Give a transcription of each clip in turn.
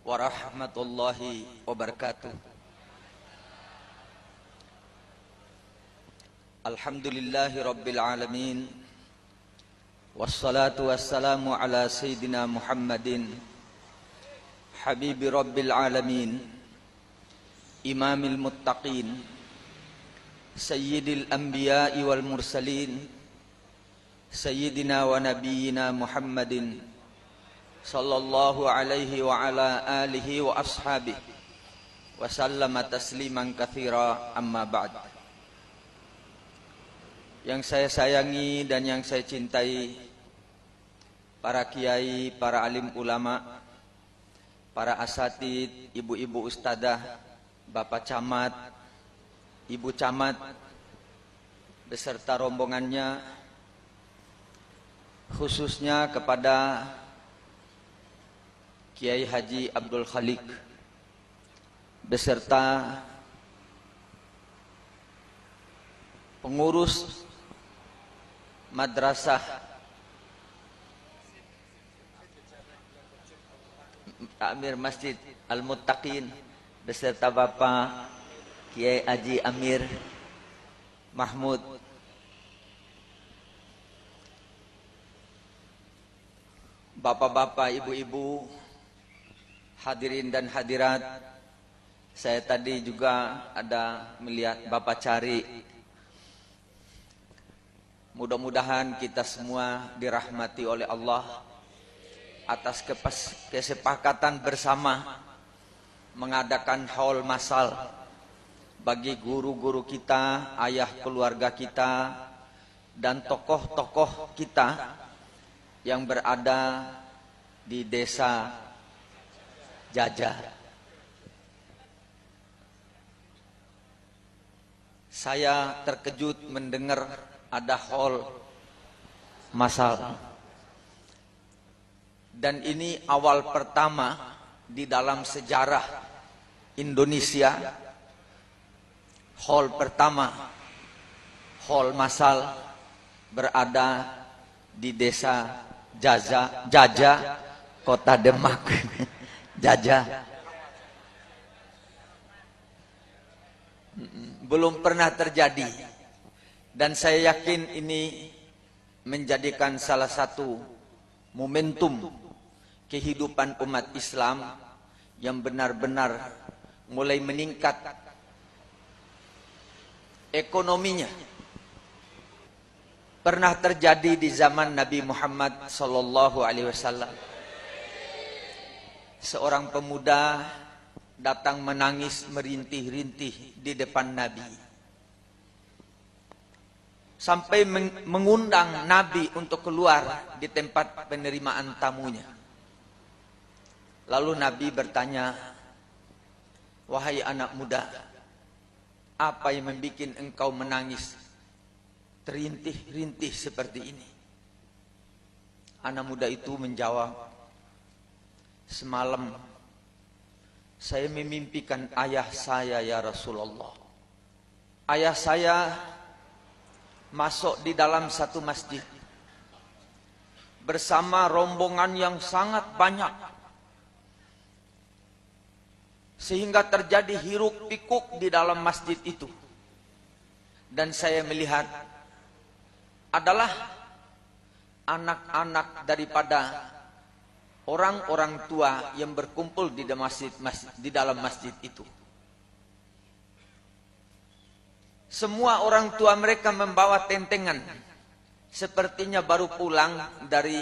warahmatullahi wabarakatuh. Alhamdulillahi rabbil alamin. Wassalatu wassalamu ala sayyidina Muhammadin habibi rabbil alamin, imamil muttaqin, sayyidil anbiya'i wal mursalin, sayyidina wa nabiyyina Muhammadin sallallahu alaihi wa ala alihi wa ashabihi wa sallama tasliman katsira, amma ba'd. Yang saya sayangi dan yang saya cintai, para kiai, para alim ulama, para asatid, ibu-ibu ustadzah, bapak camat, ibu camat, beserta rombongannya, khususnya kepada Kiai Haji Abdul Khalik beserta pengurus Madrasah Amir Masjid Al-Muttaqin beserta Bapak Kiai Haji Amir Mahmud, bapak-bapak, ibu-ibu, hadirin dan hadirat. Saya tadi juga ada melihat Bapak Cari. Mudah-mudahan kita semua dirahmati oleh Allah atas kesepakatan bersama mengadakan haul masal bagi guru-guru kita, ayah keluarga kita, dan tokoh-tokoh kita yang berada di desa Jajar. Saya terkejut mendengar ada haul masal, dan ini awal pertama di dalam sejarah Indonesia. Haul pertama, haul masal berada di desa Jaja, Kota Demak. Jaja. Belum pernah terjadi. Dan saya yakin ini menjadikan salah satu momentum kehidupan umat Islam yang benar-benar mulai meningkat ekonominya. Pernah terjadi di zaman Nabi Muhammad sallallahu alaihi wasallam. Seorang pemuda datang menangis merintih-rintih di depan Nabi, sampai mengundang Nabi untuk keluar di tempat penerimaan tamunya. Lalu Nabi bertanya, "Wahai anak muda, apa yang membuat engkau menangis terintih-rintih seperti ini?" Anak muda itu menjawab, "Semalam saya memimpikan ayah saya, ya Rasulullah. Ayah saya masuk di dalam satu masjid bersama rombongan yang sangat banyak, sehingga terjadi hiruk pikuk di dalam masjid itu. Dan saya melihat adalah anak-anak daripada orang-orang tua yang berkumpul di dalam masjid itu. Semua orang tua mereka membawa tentengan, sepertinya baru pulang dari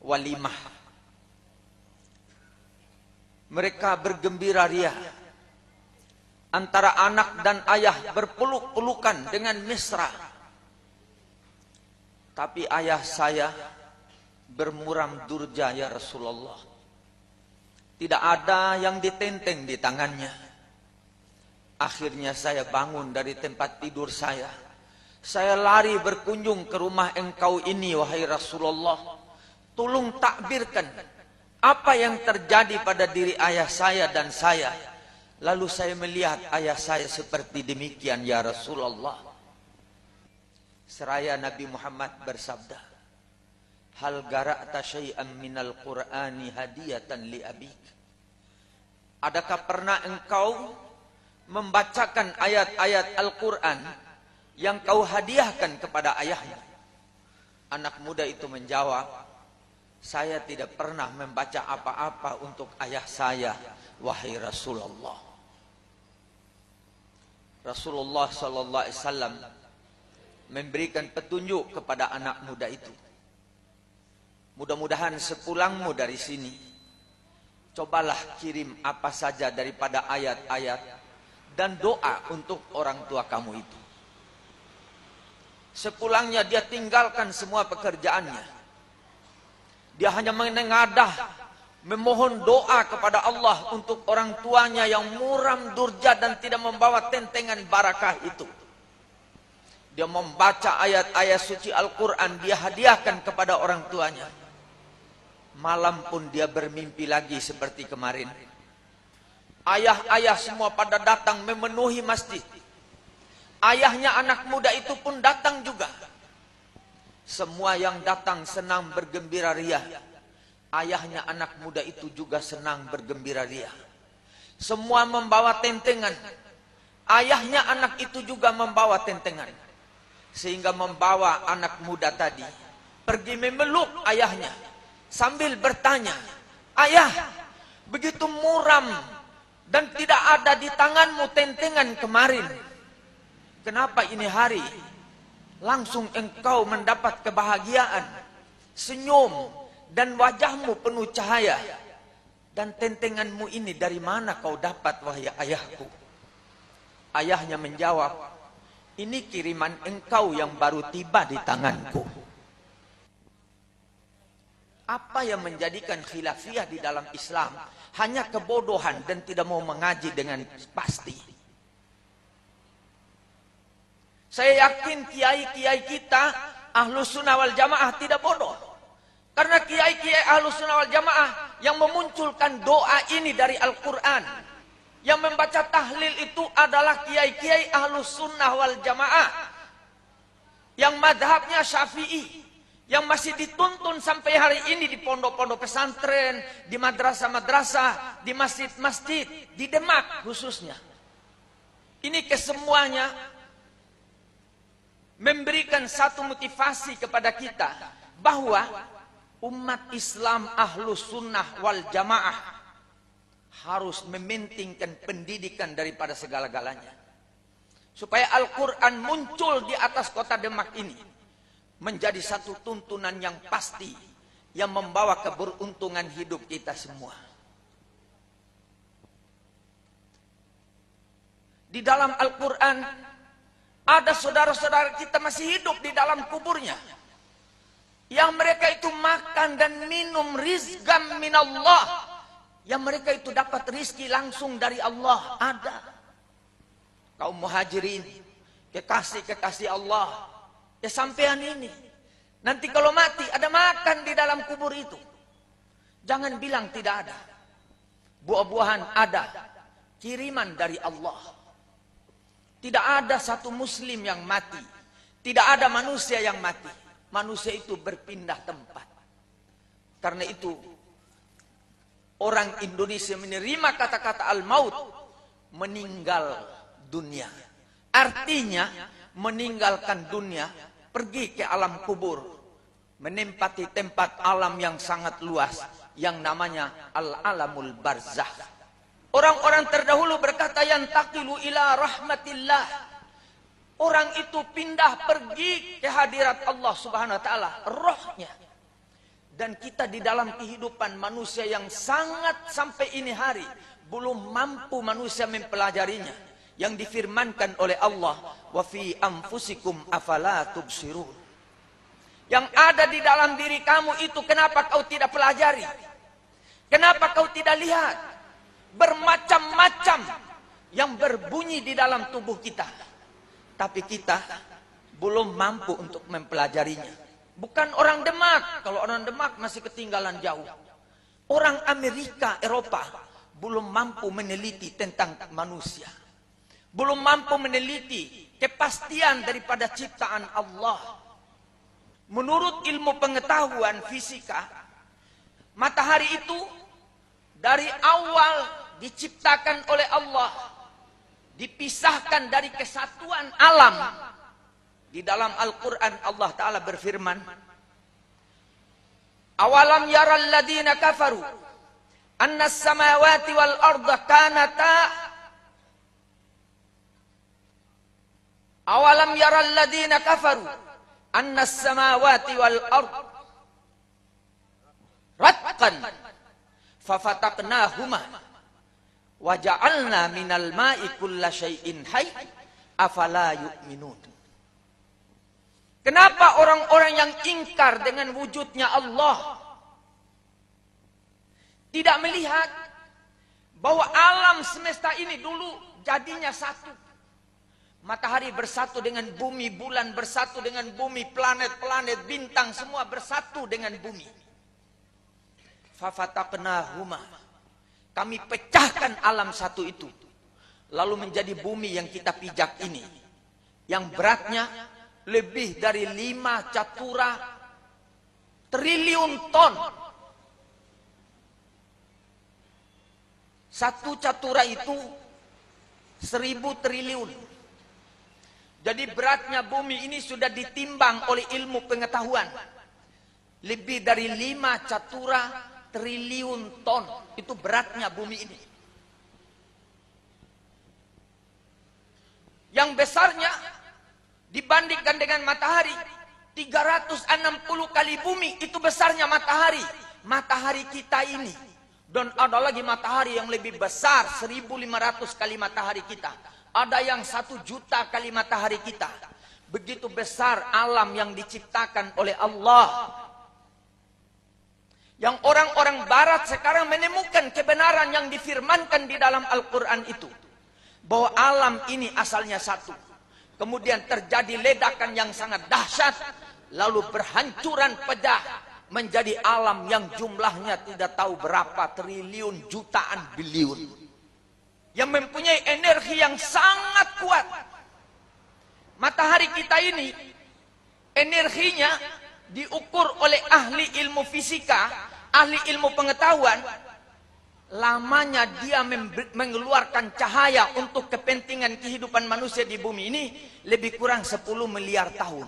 walimah. Mereka bergembira ria. Antara anak dan ayah berpeluk-pelukan dengan mesra. Tapi ayah saya bermuram durja, ya Rasulullah. Tidak ada yang ditenteng di tangannya. Akhirnya saya bangun dari tempat tidur saya. Saya lari berkunjung ke rumah engkau ini, wahai Rasulullah. Tolong takbirkan apa yang terjadi pada diri ayah saya dan saya. Lalu saya melihat ayah saya seperti demikian, ya Rasulullah. Seraya Nabi Muhammad bersabda, Hal gara'ta syai'an minal Qur'ani hadiyatan li abik. Adakah pernah engkau membacakan ayat-ayat Al-Quran yang kau hadiahkan kepada ayahnya? Anak muda itu menjawab, saya tidak pernah membaca apa-apa untuk ayah saya, wahai Rasulullah. Rasulullah sallallahu alaihi wasallam memberikan petunjuk kepada anak muda itu. Mudah-mudahan sepulangmu dari sini, cobalah kirim apa saja daripada ayat-ayat dan doa untuk orang tua kamu itu. Sepulangnya dia tinggalkan semua pekerjaannya. Dia hanya menengadah, memohon doa kepada Allah untuk orang tuanya yang muram durja dan tidak membawa tentengan barakah itu. Dia membaca ayat-ayat suci Al-Quran, dia hadiahkan kepada orang tuanya. Malam pun dia bermimpi lagi seperti kemarin. Ayah-ayah semua pada datang memenuhi masjid. Ayahnya anak muda itu pun datang juga. Semua yang datang senang bergembira ria. Ayahnya anak muda itu juga senang bergembira ria. Semua membawa tentengan. Ayahnya anak itu juga membawa tentengan. Sehingga membawa anak muda tadi pergi memeluk ayahnya sambil bertanya, ayah, begitu muram dan tidak ada di tanganmu tentengan kemarin. Kenapa ini hari langsung engkau mendapat kebahagiaan, senyum, dan wajahmu penuh cahaya? Dan tentenganmu ini dari mana kau dapat, wahai ayahku? Ayahnya menjawab, ini kiriman engkau yang baru tiba di tanganku. Apa yang menjadikan khilafiyah di dalam Islam? Hanya kebodohan dan tidak mau mengaji dengan pasti. Saya yakin kiai-kiai kita Ahlus Sunnah wal Jamaah tidak bodoh. Karena kiai-kiai Ahlus Sunnah wal Jamaah yang memunculkan doa ini dari Al-Quran, yang membaca tahlil itu adalah kiai-kiai Ahlus Sunnah wal Jamaah yang madhabnya Syafi'i, yang masih dituntun sampai hari ini di pondok-pondok pesantren, di madrasah-madrasah, di masjid-masjid, di Demak khususnya. Ini kesemuanya memberikan satu motivasi kepada kita bahwa umat Islam Ahlus Sunnah wal Jamaah harus mementingkan pendidikan daripada segala-galanya. Supaya Al-Quran muncul di atas kota Demak ini menjadi satu tuntunan yang pasti yang membawa keberuntungan hidup kita semua. Di dalam Al-Quran ada saudara-saudara kita masih hidup di dalam kuburnya, yang mereka itu makan dan minum rizqan minallah, yang mereka itu dapat rizki langsung dari Allah. Ada kaum muhajirin, kekasih-kekasih Allah, ya sampean ini nanti kalau mati ada makan di dalam kubur itu. Jangan bilang tidak ada. Buah-buahan ada, kiriman dari Allah. Tidak ada satu muslim yang mati, tidak ada manusia yang mati. Manusia itu berpindah tempat. Karena itu orang Indonesia menerima kata-kata al-maut, meninggal dunia. Artinya meninggalkan dunia, pergi ke alam kubur, menempati tempat alam yang sangat luas yang namanya al-alamul barzakh. Orang-orang terdahulu berkata, yantaqilu ila rahmatillah. Orang itu pindah pergi ke hadirat Allah Subhanahu wa taala, rohnya. Dan kita di dalam kehidupan manusia yang sangat sampai ini hari belum mampu manusia mempelajarinya, yang difirmankan oleh Allah, wa fi anfusikum afala tubsirun. Yang ada di dalam diri kamu itu kenapa kau tidak pelajari? Kenapa kau tidak lihat? Bermacam-macam yang berbunyi di dalam tubuh kita, tapi kita belum mampu untuk mempelajarinya. Bukan orang Demak, kalau orang Demak masih ketinggalan jauh. Orang Amerika, Eropa belum mampu meneliti tentang manusia, belum mampu meneliti kepastian daripada ciptaan Allah. Menurut ilmu pengetahuan fisika, matahari itu dari awal diciptakan oleh Allah, dipisahkan dari kesatuan alam. Di dalam Al-Quran Allah Ta'ala berfirman, awalam yaral ladina kafaru anna samawati wal arda kanata awalam yaral ladina kafaru anna samawati wal arda ratqan fafataqnahuma wa ja'alna minal ma'i kulla syai'in hayy afala yu'minun. Kenapa orang-orang yang ingkar dengan wujudnya Allah tidak melihat bahwa alam semesta ini dulu jadinya satu? Matahari bersatu dengan bumi, bulan bersatu dengan bumi, planet-planet, bintang semua bersatu dengan bumi. Fafataqnahuma, kami pecahkan alam satu itu, lalu menjadi bumi yang kita pijak ini, yang beratnya lebih dari 5 catura triliun ton. 1 catura itu 1000 triliun. Jadi beratnya bumi ini sudah ditimbang oleh ilmu pengetahuan. Lebih dari 5 catura triliun ton. Itu beratnya bumi ini. Yang besarnya dibandingkan dengan matahari 360 kali bumi. Itu besarnya matahari. Matahari kita ini. Dan ada lagi matahari yang lebih besar, 1500 kali matahari kita. Ada yang 1 juta kali matahari kita. Begitu besar alam yang diciptakan oleh Allah. Yang orang-orang barat sekarang menemukan kebenaran yang difirmankan di dalam Al-Quran itu. Bahwa alam ini asalnya satu. Kemudian terjadi ledakan yang sangat dahsyat. Lalu berhancuran pecah menjadi alam yang jumlahnya tidak tahu berapa triliun, jutaan, biliun. Yang mempunyai energi yang sangat kuat. Matahari kita ini energinya diukur oleh ahli ilmu fisika, ahli ilmu pengetahuan. Lamanya dia mengeluarkan cahaya untuk kepentingan kehidupan manusia di bumi ini lebih kurang 10 miliar tahun.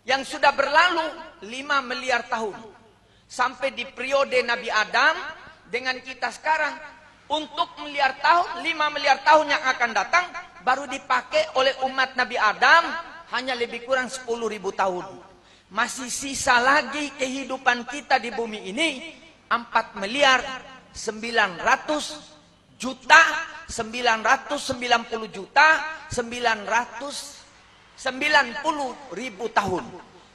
Yang sudah berlalu 5 miliar tahun. Sampai di periode Nabi Adam dengan kita sekarang. Untuk 5 miliar tahun yang akan datang, baru dipakai oleh umat Nabi Adam hanya lebih kurang 10.000 tahun. Masih sisa lagi kehidupan kita di bumi ini 4 miliar 900 juta 990 juta 990.000 tahun.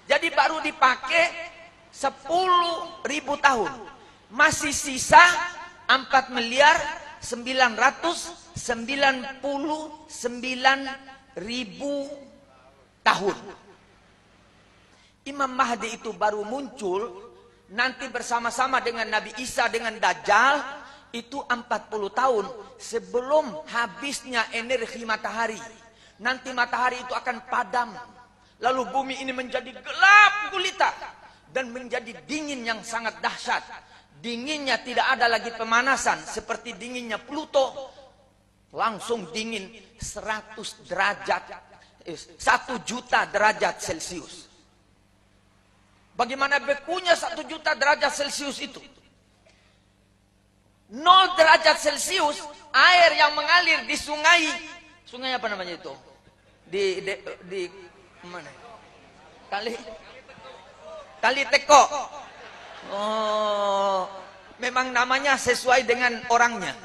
Jadi baru dipakai 10.000 tahun. Masih sisa 4 miliar 999.000 tahun. Imam Mahdi itu baru muncul nanti bersama-sama dengan Nabi Isa dengan Dajjal itu 40 tahun sebelum habisnya energi matahari. Nanti matahari itu akan padam. Lalu bumi ini menjadi gelap gulita dan menjadi dingin yang sangat dahsyat. Dinginnya tidak ada lagi pemanasan seperti dinginnya Pluto. Langsung dingin 100 derajat 1 juta derajat Celcius. Bagaimana bekunya 1 juta derajat Celcius itu? 0 derajat Celcius air yang mengalir di sungai apa namanya itu? Di mana? Kali Teko. Oh, memang namanya sesuai dengan orangnya.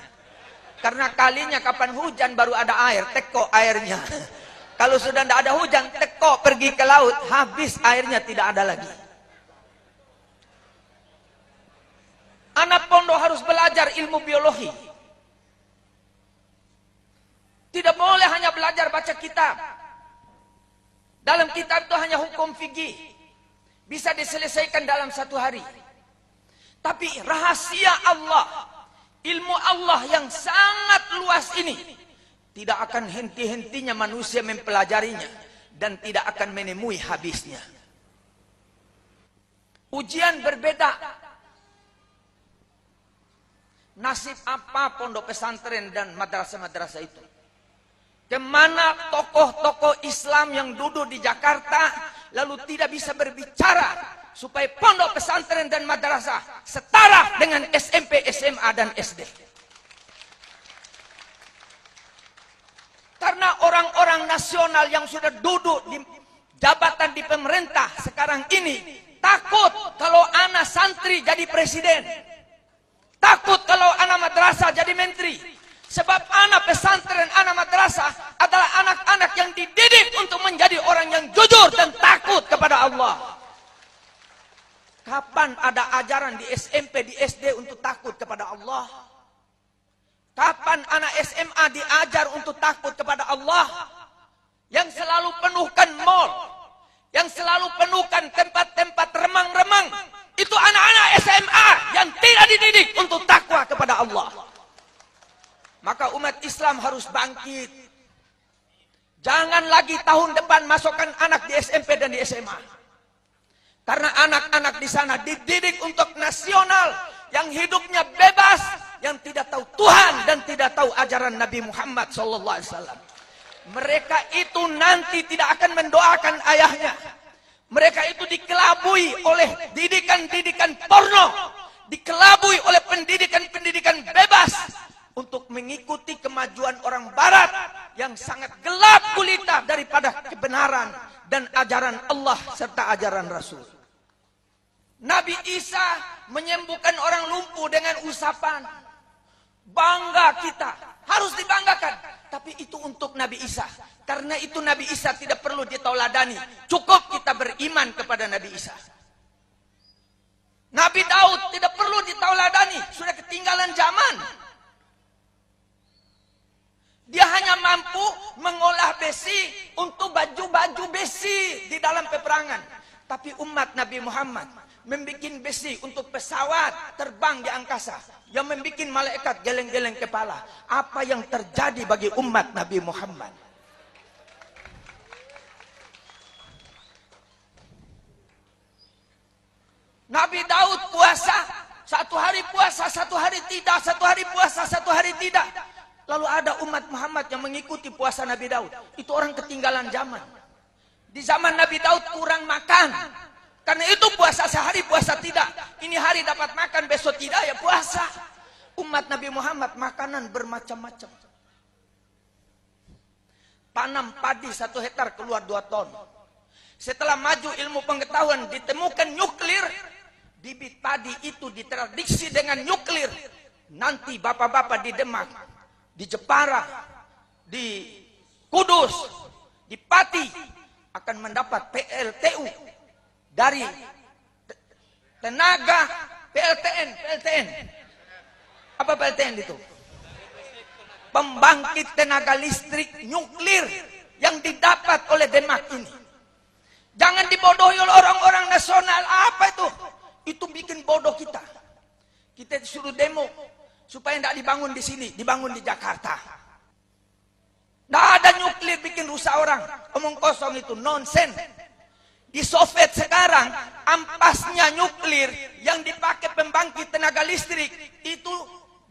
Karena kalinya kapan hujan baru ada air, Teko airnya. Kalau sudah tidak ada hujan, Teko pergi ke laut, habis airnya tidak ada lagi. Anak pondok harus belajar ilmu biologi. Tidak boleh hanya belajar baca kitab. Dalam kitab itu hanya hukum fikih. Bisa diselesaikan dalam 1 hari. Tapi rahasia Allah, ilmu Allah yang sangat luas ini, tidak akan henti-hentinya manusia mempelajarinya. dan tidak akan menemui habisnya. Ujian berbeda. Nasib apa pondok pesantren dan madrasah-madrasah itu? Kemana tokoh-tokoh Islam yang duduk di Jakarta lalu tidak bisa berbicara supaya pondok pesantren dan madrasah setara dengan SMP, SMA, dan SD? Karena orang-orang nasional yang sudah duduk di jabatan di pemerintah sekarang ini takut kalau anak santri jadi presiden. Takut kalau anak madrasah jadi menteri. Sebab anak pesantren, anak madrasah adalah anak-anak yang dididik untuk menjadi orang yang jujur dan takut kepada Allah. Kapan ada ajaran di SMP, di SD untuk takut kepada Allah? Kapan anak SMA diajar untuk takut kepada Allah? Yang selalu penuhkan mall, yang selalu penuhkan tempat-tempat remang-remang, itu anak-anak SMA yang tidak dididik untuk takwa kepada Allah. Maka umat Islam harus bangkit. Jangan lagi tahun depan masukkan anak di SMP dan di SMA. Karena anak-anak di sana dididik untuk nasional, yang hidupnya bebas, yang tidak tahu Tuhan dan tidak tahu ajaran Nabi Muhammad SAW. Mereka itu nanti tidak akan mendoakan ayahnya. Mereka itu dikelabui oleh didikan-didikan porno, dikelabui oleh pendidikan-pendidikan bebas untuk mengikuti kemajuan orang barat yang sangat gelap gulita daripada kebenaran dan ajaran Allah serta ajaran Rasul. Nabi Isa menyembuhkan orang lumpuh dengan usapan. Bangga kita, harus dibanggakan. Tapi itu untuk Nabi Isa. Karena itu Nabi Isa tidak perlu ditauladani. Cukup kita beriman kepada Nabi Isa. Nabi Daud tidak perlu ditauladani. Sudah ketinggalan zaman. Dia hanya mampu mengolah besi untuk baju-baju besi di dalam peperangan. Tapi umat Nabi Muhammad membuat besi untuk pesawat terbang di angkasa, yang membuat malaikat geleng-geleng kepala. Apa yang terjadi bagi umat Nabi Muhammad? Nabi Daud puasa, satu hari puasa, satu hari tidak, satu hari puasa, satu hari tidak. Lalu ada umat Muhammad yang mengikuti puasa Nabi Daud. Itu orang ketinggalan zaman. Di zaman Nabi Daud kurang makan. Karena itu puasa sehari, puasa tidak. Ini hari dapat makan, besok tidak, ya puasa. Umat Nabi Muhammad makanan bermacam-macam. Tanam padi 1 hektar keluar 2 ton. Setelah maju ilmu pengetahuan, ditemukan nuklir. Bibit padi itu ditradiksi dengan nuklir. Nanti bapak-bapak di Demak, di Jepara, di Kudus, di Pati akan mendapat PLTU dari tenaga PLTN. Apa PLTN itu? Pembangkit tenaga listrik nuklir yang didapat oleh Demak ini. Jangan dibodohi oleh orang-orang nasional. Apa itu? Itu bikin bodoh kita. Kita disuruh demo supaya tidak dibangun di sini, dibangun di Jakarta. Tidak ada nuklir bikin rusak orang. Omong kosong itu, nonsen. Di Soviet sekarang, ampasnya nuklir yang dipakai pembangkit tenaga listrik, itu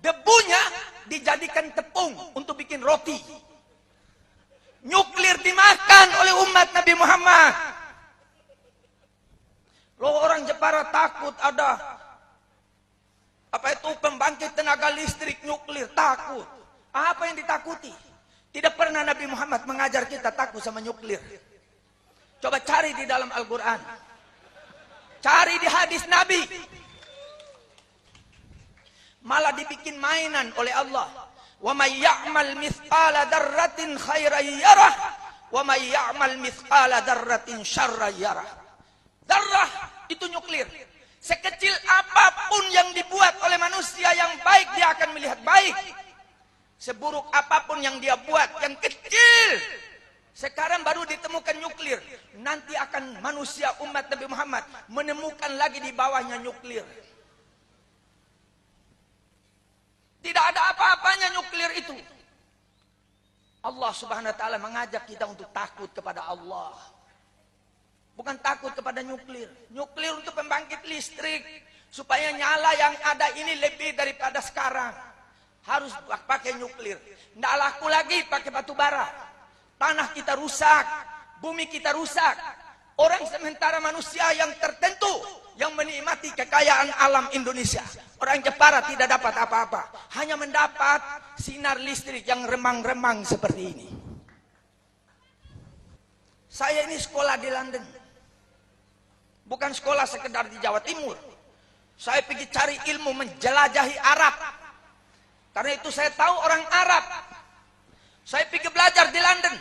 debunya dijadikan tepung untuk bikin roti. Nuklir dimakan oleh umat Nabi Muhammad. Loh, orang Jepara takut ada apa itu pembangkit tenaga listrik nuklir, takut. Apa yang ditakuti? Tidak pernah Nabi Muhammad mengajar kita takut sama nuklir. Coba cari di dalam Al-Quran. Cari di hadis Nabi. Malah dibikin mainan oleh Allah. Wa may ya'mal mithqala dzarratin khairan yarah wa may ya'mal mithqala dzarratin syarran yarah. Dzarrah itu nuklir. Sekecil apapun yang dibuat oleh manusia yang baik, dia akan melihat baik. Seburuk apapun yang dia buat, yang kecil, sekarang baru ditemukan nuklir. Nanti akan manusia umat Nabi Muhammad menemukan lagi di bawahnya nuklir. Tidak ada apa-apanya nuklir itu. Allah Subhanahu wa taala mengajak kita untuk takut kepada Allah. Bukan takut kepada nuklir. Nuklir untuk pembangkit listrik supaya nyala yang ada ini lebih daripada sekarang. Harus pakai nuklir. Nggak laku lagi pakai batu bara. Tanah kita rusak, bumi kita rusak. Orang sementara manusia yang tertentu yang menikmati kekayaan alam Indonesia. Orang Jepara tidak dapat apa-apa, hanya mendapat sinar listrik yang remang-remang seperti ini. Saya ini sekolah di London. Bukan sekolah sekedar di Jawa Timur. Saya pergi cari ilmu menjelajahi Arab. Karena itu saya tahu orang Arab. Saya pergi belajar di London.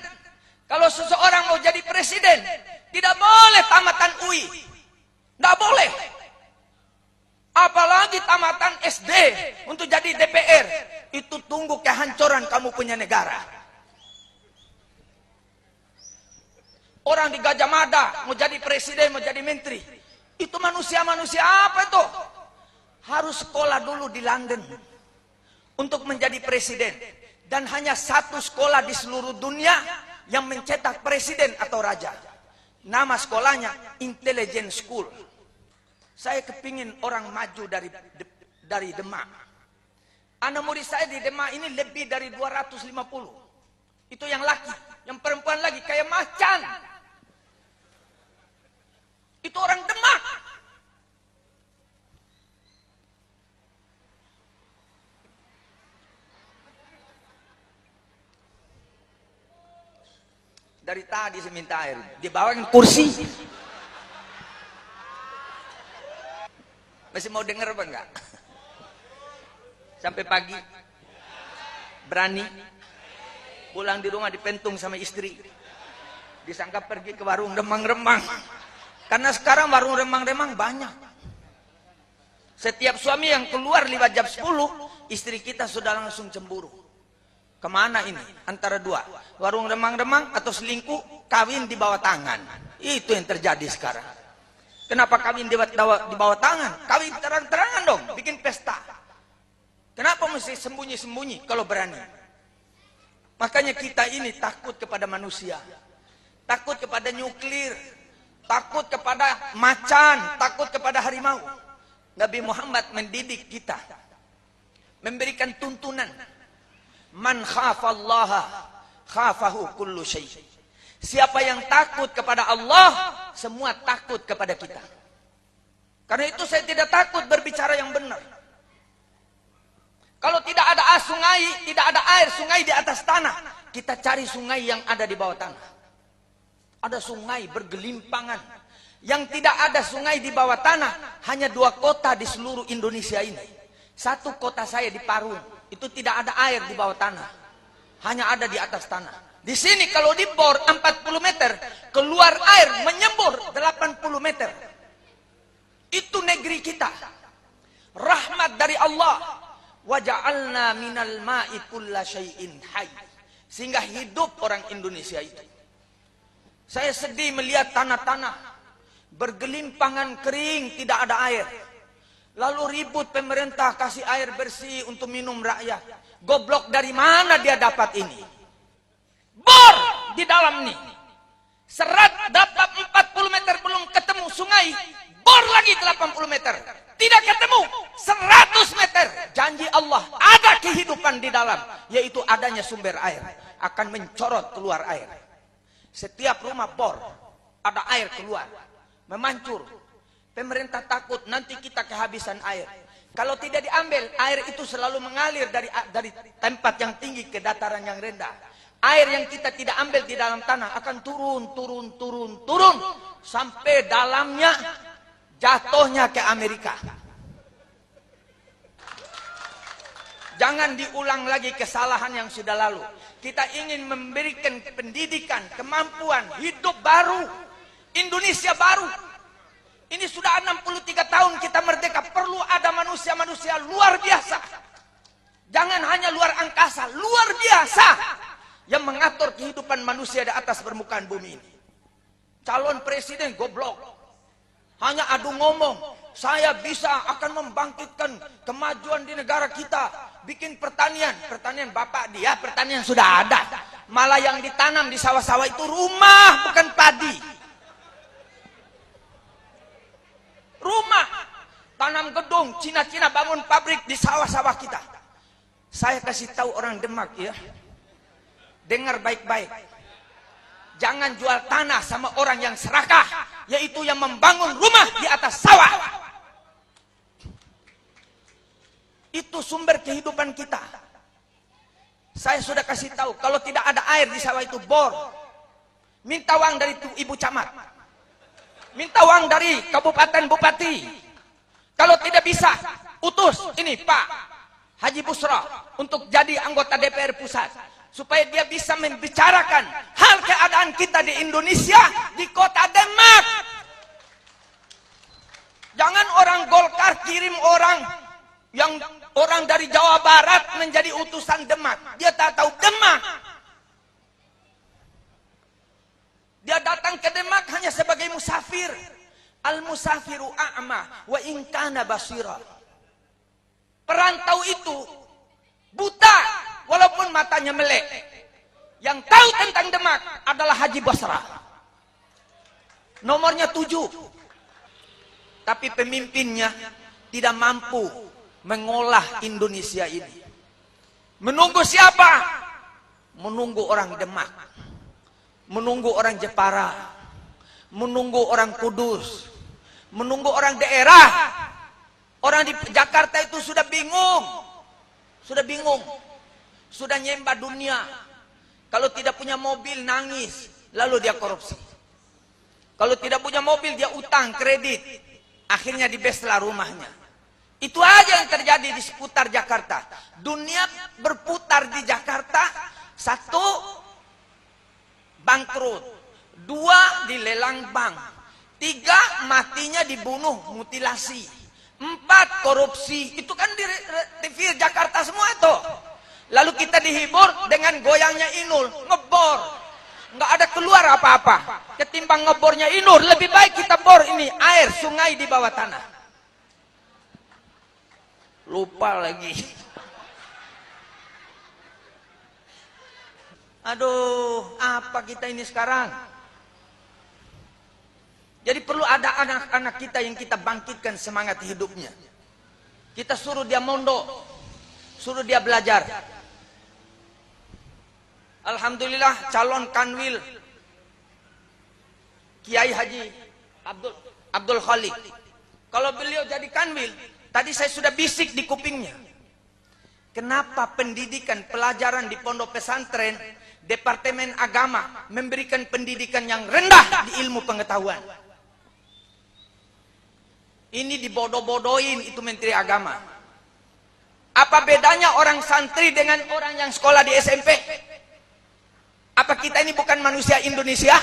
Kalau seseorang mau jadi presiden, tidak boleh tamatan UI. Tidak boleh. Apalagi tamatan SD untuk jadi DPR. Itu tunggu kehancuran kamu punya negara. Orang di Gajah Mada mau jadi presiden, mau jadi menteri. Itu manusia-manusia apa itu? Harus sekolah dulu di London untuk menjadi presiden. Dan hanya satu sekolah di seluruh dunia yang mencetak presiden atau raja. Nama sekolahnya Intelligence School. Saya kepingin orang maju dari Demak. Anak murid saya di Demak ini lebih dari 250. Itu yang laki. Yang perempuan lagi kayak macan. Itu orang Demak. Dari tadi saya minta air, dibawain kursi. Masih mau dengar apa enggak? Sampai pagi. Berani. Pulang di rumah dipentung sama istri. Disangka pergi ke warung remang-remang. Karena sekarang warung remang-remang banyak. Setiap suami yang keluar lewat jam 10, istri kita sudah langsung cemburu. Kemana ini? Antara dua. Warung remang-remang atau selingkuh, kawin di bawah tangan. Itu yang terjadi sekarang. Kenapa kawin di bawah tangan? Kawin terang-terangan dong, bikin pesta. Kenapa mesti sembunyi-sembunyi kalau berani? Makanya kita ini takut kepada manusia. Takut kepada nuklir. Takut kepada macan. Takut kepada harimau. Nabi Muhammad mendidik kita. Memberikan tuntunan. Man khafallaha khafahu kullu syai'. Siapa yang takut kepada Allah, semua takut kepada kita. Karena itu saya tidak takut berbicara yang benar. Kalau tidak ada sungai, tidak ada air sungai di atas tanah, kita cari sungai yang ada di bawah tanah. Ada sungai bergelimpangan. Yang tidak ada sungai di bawah tanah, hanya 2 kota di seluruh Indonesia ini. Satu kota saya di Parung, itu tidak ada air di bawah tanah. Hanya ada di atas tanah. Di sini kalau dibor 40 meter, keluar air menyembur 80 meter. Itu negeri kita. Rahmat dari Allah. Wa ja'alna minal ma'i kulla syai'in hayy. Sehingga hidup orang Indonesia itu. Saya sedih melihat tanah-tanah bergelimpangan kering, tidak ada air. Lalu ribut pemerintah kasih air bersih untuk minum rakyat. Goblok, dari mana dia dapat ini? Bor di dalam nih. Serat dapat 40 meter belum ketemu sungai. Bor lagi 80 meter. Tidak ketemu 100 meter. Janji Allah ada kehidupan di dalam. Yaitu adanya sumber air. Akan mencorot keluar air. Setiap rumah bor ada air keluar. Memancur. Pemerintah takut nanti kita kehabisan air. Kalau tidak diambil, air itu selalu mengalir dari tempat yang tinggi ke dataran yang rendah. Air yang kita tidak ambil di dalam tanah akan turun sampai dalamnya jatuhnya ke Amerika. Jangan diulang lagi kesalahan yang sudah lalu. Kita ingin memberikan pendidikan, kemampuan, hidup baru. Indonesia baru. Ini sudah 63 tahun kita merdeka. Perlu ada manusia-manusia luar biasa. Jangan hanya luar angkasa, luar biasa. Yang mengatur kehidupan manusia di atas permukaan bumi ini. Calon presiden goblok. Hanya adu ngomong. Saya bisa akan membangkitkan kemajuan di negara kita. Bikin pertanian. Pertanian bapak dia, pertanian sudah ada. Malah yang ditanam di sawah-sawah itu rumah, bukan padi. Rumah. Tanam gedung, Cina-Cina bangun pabrik di sawah-sawah kita. Saya kasih tahu orang Demak ya. Dengar baik-baik. Jangan jual tanah sama orang yang serakah, yaitu yang membangun rumah di atas sawah. Itu sumber kehidupan kita. Saya sudah kasih tahu, kalau tidak ada air di sawah itu bor. Minta uang dari ibu camat. Minta uang dari kabupaten bupati. Kalau tidak bisa, utus ini Pak Haji Busra untuk jadi anggota DPR pusat. Supaya dia bisa membicarakan hal keadaan kita di Indonesia, di kota Demak. Jangan orang Golkar kirim orang dari Jawa Barat menjadi utusan Demak. Dia tak tahu Demak. Dia datang ke Demak hanya sebagai musafir. Al-musafiru a'ma wa in kana basira. Perantau itu buta walaupun matanya melek. Yang tahu tentang Demak adalah Haji Basra. Nomornya 7. Tapi pemimpinnya tidak mampu mengolah Indonesia ini. Menunggu siapa? Menunggu orang Demak. Menunggu orang Jepara. Menunggu orang Kudus. Menunggu orang daerah. Orang di Jakarta itu sudah bingung. Sudah bingung. Sudah nyembah dunia. Kalau tidak punya mobil nangis. Lalu dia korupsi. Kalau tidak punya mobil dia utang kredit. Akhirnya dibeslah rumahnya. Itu aja yang terjadi di seputar Jakarta. Dunia berputar di Jakarta. 1, bangkrut. 2, dilelang bank. 3, matinya dibunuh, mutilasi. 4, korupsi. Itu kan di TV Jakarta semua itu. Lalu kita dihibur dengan goyangnya Inul, ngebor. Nggak ada keluar apa-apa. Ketimbang ngebornya Inul, lebih baik kita bor ini air sungai di bawah tanah. Lupa lagi. Aduh, apa kita ini sekarang? Jadi perlu ada anak-anak kita yang kita bangkitkan semangat hidupnya. Kita suruh dia mondok, suruh dia belajar. Alhamdulillah calon kanwil Kiai Haji Abdul Khalik. Kalau beliau jadi kanwil, tadi saya sudah bisik di kupingnya. Kenapa pendidikan pelajaran di pondok pesantren, Departemen Agama memberikan pendidikan yang rendah di ilmu pengetahuan? Ini dibodoh-bodohin itu Menteri Agama. Apa bedanya orang santri dengan orang yang sekolah di SMP? Apa kita ini bukan manusia Indonesia?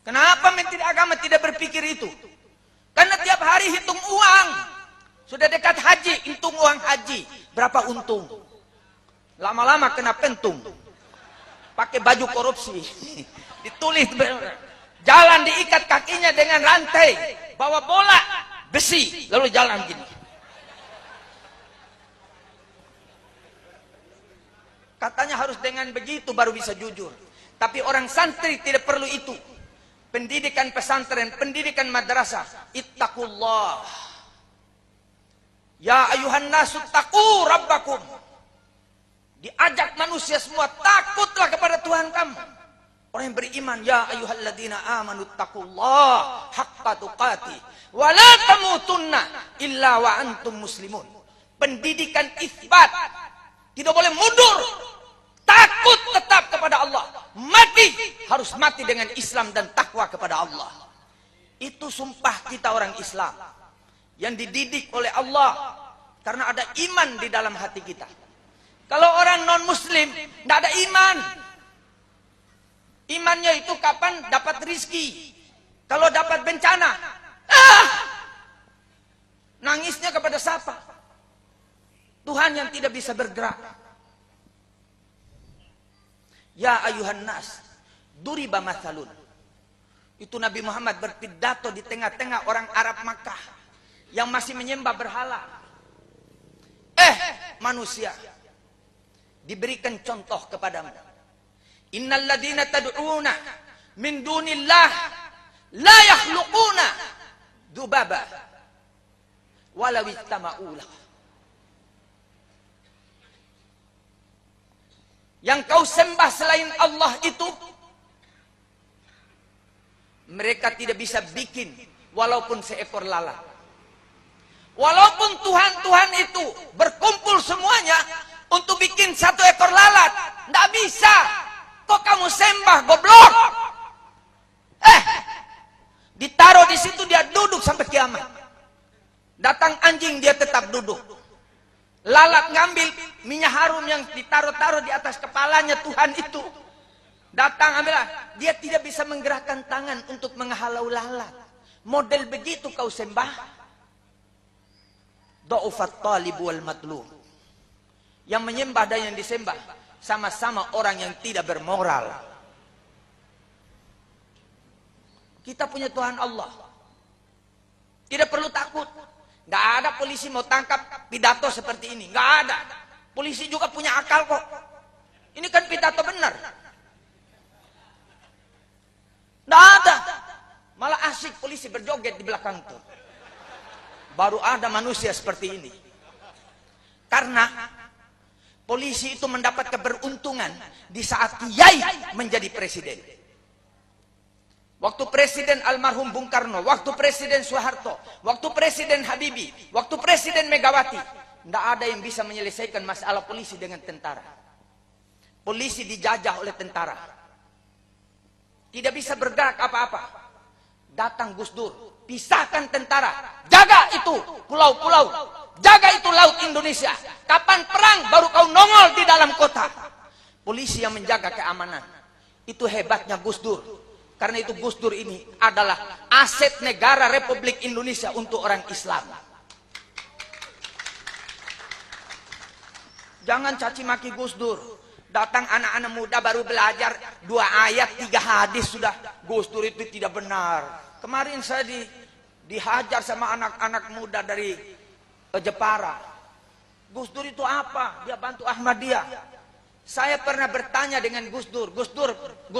Kenapa Menteri Agama tidak berpikir itu? Karena tiap hari hitung uang. Sudah dekat haji, hitung uang haji. Berapa untung? Lama-lama kena pentung. Pakai baju korupsi. Ditulis. Jalan diikat kakinya dengan rantai. Bawa bola besi. Lalu jalan gini. Katanya harus dengan begitu baru bisa jujur. Tapi orang santri tidak perlu itu. Pendidikan pesantren, pendidikan madrasah. Ittaqullah. Ya ayuhan nasu taqu rabbakum. Diajak manusia semua takutlah kepada Tuhan kamu. Orang yang beriman, ya ayyuhalladzina amanu taqullah haqqa tuqati wa la tamutunna illa wa antum muslimun. Pendidikan isbat. Tidak boleh mundur. Takut tetap kepada Allah. Mati harus mati dengan Islam dan takwa kepada Allah. Itu sumpah kita orang Islam yang dididik oleh Allah karena ada iman di dalam hati kita. Kalau orang non muslim tidak ada iman. Imannya itu kapan dapat rizki. Kalau dapat bencana, nangisnya kepada siapa? Tuhan yang tidak bisa bergerak. Ya ayuhan nas, duriba mathalun. Itu Nabi Muhammad berpidato di tengah-tengah orang Arab Makkah yang masih menyembah berhala. Manusia, diberikan contoh kepadamu. Innal ladzina tad'una min dunillah la yakhluquna dzubaba walau istama'u lahu. Yang kau sembah selain Allah itu, mereka tidak bisa bikin walaupun seekor lalat. Walaupun Tuhan-Tuhan itu berkumpul semuanya untuk bikin satu ekor lalat, tidak bisa. Kok kamu sembah, goblok? Ditaruh di situ dia duduk sampai kiamat. Datang anjing dia tetap duduk. Lalat ngambil minyak harum yang ditaruh-taruh di atas kepalanya Tuhan itu. Datang ambillah. Dia tidak bisa menggerakkan tangan untuk menghalau lalat. Model begitu kau sembah. Dha'ufat talib wal matlub. Yang menyembah dan yang disembah sama-sama orang yang tidak bermoral. Kita punya Tuhan Allah. Tidak perlu takut. Nggak ada polisi mau tangkap pidato seperti ini. Nggak ada. Polisi juga punya akal kok. Ini kan pidato benar. Nggak ada. Malah asik polisi berjoget di belakang tuh. Baru ada manusia seperti ini. Karena polisi itu mendapat keberuntungan di saat Kiai menjadi presiden. Waktu Presiden almarhum Bung Karno, waktu Presiden Soeharto, waktu Presiden Habibie, waktu Presiden Megawati, tidak ada yang bisa menyelesaikan masalah polisi dengan tentara. Polisi dijajah oleh tentara. Tidak bisa bergerak apa-apa. Datang Gus Dur, pisahkan tentara, jaga itu pulau-pulau, jaga itu laut Indonesia. Kapan perang baru kau nongol di dalam kota. Polisi yang menjaga keamanan. Itu hebatnya Gus Dur. Karena itu Gus Dur ini adalah aset negara Republik Indonesia untuk orang Islam. Jangan caci maki Gus Dur. Datang anak-anak muda baru belajar 2 ayat 3 hadis sudah Gus Dur itu tidak benar. Kemarin saya dihajar sama anak-anak muda dari Jepara. Gus Dur itu apa? Dia bantu Ahmadiyah. Saya pernah bertanya dengan Gus Dur. Gus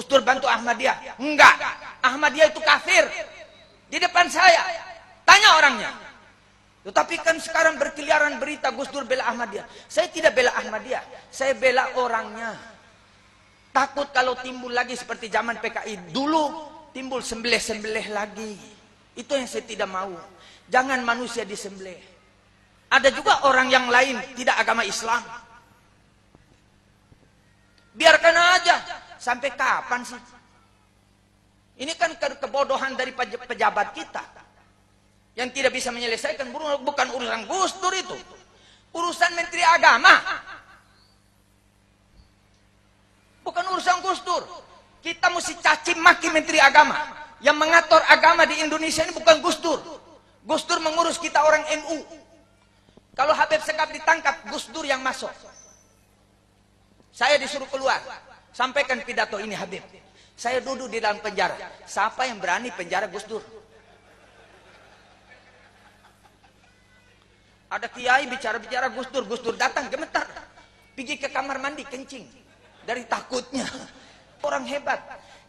Dur bantu Ahmadiyah? Enggak. Ahmadiyah itu kafir. Di depan saya. Tanya orangnya. Tetapi kan sekarang berkeliaran berita Gus Dur bela Ahmadiyah. Saya tidak bela Ahmadiyah. Saya bela orangnya. Takut kalau timbul lagi seperti zaman PKI. Dulu timbul sembelih-sembelih lagi. Itu yang saya tidak mau. Jangan manusia disembelih. Ada juga orang yang lain tidak agama Islam. Biarkan aja. Sampai kapan sih? Ini kan kebodohan dari pejabat kita. Yang tidak bisa menyelesaikan. Bukan urusan Gus Dur itu. Urusan Menteri Agama. Bukan urusan Gus Dur. Kita mesti caci maki Menteri Agama. Yang mengatur agama di Indonesia ini bukan Gus Dur. Gus Dur mengurus kita orang NU. Kalau Habib Segaf ditangkap, Gus Dur yang masuk. Saya disuruh keluar. Sampaikan pidato ini Habib. Saya duduk di dalam penjara. Siapa yang berani penjara Gus Dur? Ada kiai bicara-bicara Gus Dur datang gemetar. Pergi ke kamar mandi kencing. Dari takutnya. Orang hebat.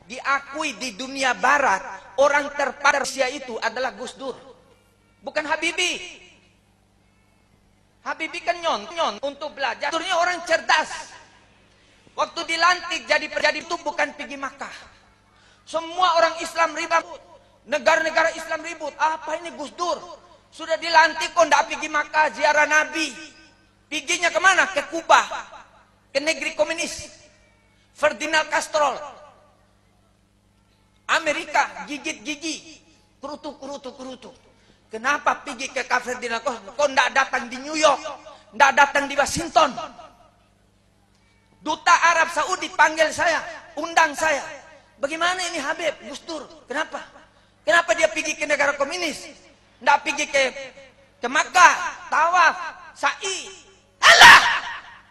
Diakui di dunia barat. Orang terparsia itu adalah Gus Dur. Bukan Habibie. Habibie kan nyon untuk belajar. Gus Durnya orang cerdas. Waktu dilantik jadi itu bukan pergi Makkah. Semua orang Islam ribut. Negara-negara Islam ribut. Apa ini Gus Dur? Sudah dilantik kok tidak pergi Makkah ziarah Nabi. Perginya kemana? Ke Kuba. Ke negeri komunis. Ferdinand Castro. Amerika gigit gigi. Kurutu. Kenapa pergi ke Ferdinand Castro? Kok tidak datang di New York? Tidak datang di Washington? Duta Arab Saudi panggil saya, undang saya. Bagaimana ini Habib Gus Dur? Kenapa? Kenapa dia pergi ke negara komunis? Tidak pergi ke Makkah, tawaf, sa'i. Alah!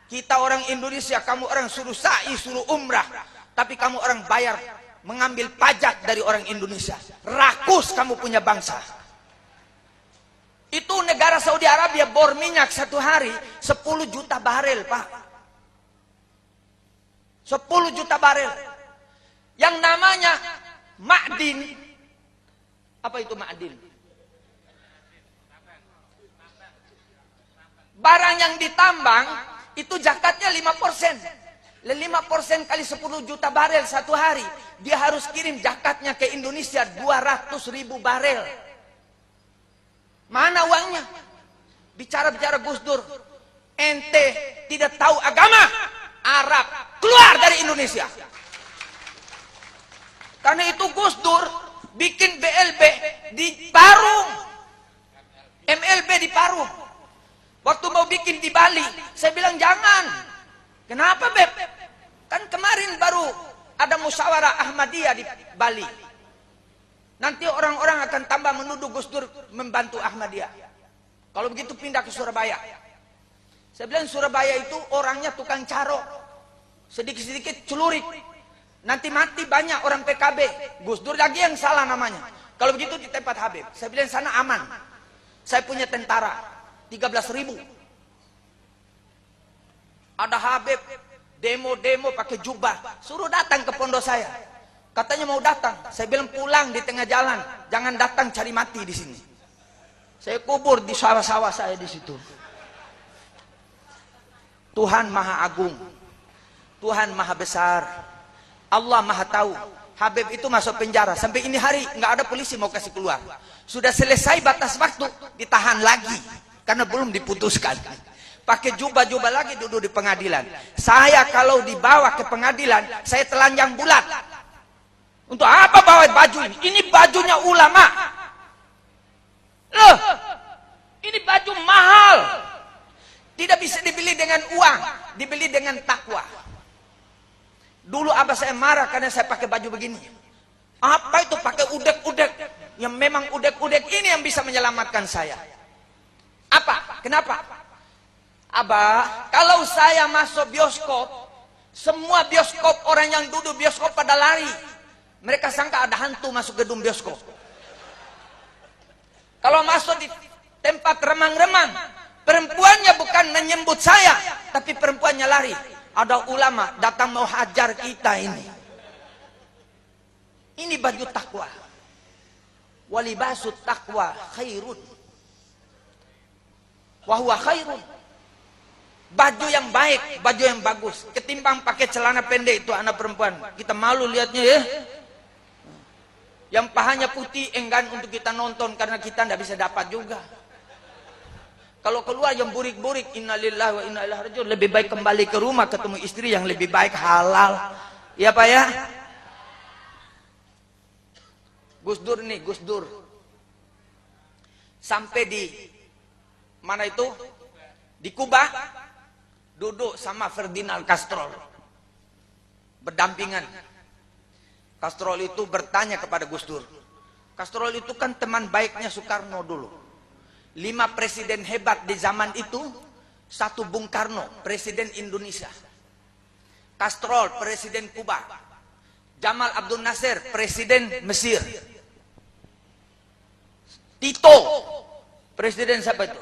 Kita orang Indonesia, kamu orang suruh sa'i, suruh umrah. Tapi kamu orang bayar, mengambil pajak dari orang Indonesia. Rakus kamu punya bangsa. Itu negara Saudi Arabia bor minyak satu hari 10 juta barel, Pak. 10 juta barel. Yang namanya ma'din. Apa itu ma'din? Barang yang ditambang itu zakatnya 5%. 5% kali 10 juta barel satu hari. Dia harus kirim zakatnya ke Indonesia 200.000 barel. Mana uangnya? Bicara-bicara Gus Dur, ente tidak tahu agama Arab, keluar dari Indonesia. Karena itu Gus Dur bikin BLB di Parung, MLB di Parung. Waktu mau bikin di Bali, saya bilang jangan. Kenapa Beb? Kan kemarin baru ada musyawarah Ahmadiyah di Bali. Nanti orang-orang akan tambah menuduh Gus Dur membantu Ahmadiyah. Kalau begitu pindah ke Surabaya. Saya bilang Surabaya itu orangnya tukang caro. Sedikit-sedikit celurik. Nanti mati banyak orang PKB. Gus Dur lagi yang salah namanya. Kalau begitu di tempat Habib. Saya bilang sana aman. Saya punya tentara. 13.000. Ada Habib. Demo-demo pakai jubah. Suruh datang ke pondok saya. Katanya mau datang. Saya bilang pulang di tengah jalan. Jangan datang cari mati di sini. Saya kubur di sawah-sawah saya di situ. Tuhan Maha Agung. Tuhan Maha Besar. Allah Maha Tahu. Habib itu masuk penjara. Sampai ini hari nggak ada polisi mau kasih keluar. Sudah selesai batas waktu, ditahan lagi. Karena belum diputuskan. Pakai jubah-jubah lagi duduk di pengadilan. Saya kalau dibawa ke pengadilan, saya telanjang bulat. Untuk apa bawa baju ini? Ini bajunya ulama. Loh, ini baju mahal. Tidak bisa dibeli dengan uang, dibeli dengan takwa. Dulu abah saya marah karena saya pakai baju begini. Apa itu pakai udek-udek? Yang memang udek-udek ini yang bisa menyelamatkan saya. Apa? Kenapa? Abah, kalau saya masuk bioskop, semua bioskop orang yang duduk bioskop pada lari. Mereka sangka ada hantu masuk gedung bioskop. Kalau masuk di tempat remang-remang, perempuannya bukan menyambut saya, tapi perempuannya lari. Ada ulama datang mau hajar kita ini. Ini baju takwa. Walibasut takwa khairun. Wahuwa khairun. Baju yang baik, baju yang bagus. Ketimbang pakai celana pendek itu anak perempuan. Kita malu lihatnya ya. Yang pahanya putih enggan untuk kita nonton karena kita tidak bisa dapat juga. Kalau keluar yang burik-burik, innalillahi wa inna ilaihi raji'un, lebih baik kembali ke rumah ketemu istri yang lebih baik halal. Ya Pak ya? Gus Dur nih, Gus Dur. Sampai di mana itu? Di Kuba, duduk sama Ferdinand Castro. Berdampingan. Castro itu bertanya kepada Gus Dur. Castro itu kan teman baiknya Soekarno dulu. 5 presiden hebat di zaman itu. 1 Bung Karno, presiden Indonesia. Castro, presiden Kuba. Jamal Abdul Nasir, presiden Mesir. Tito, presiden siapa itu?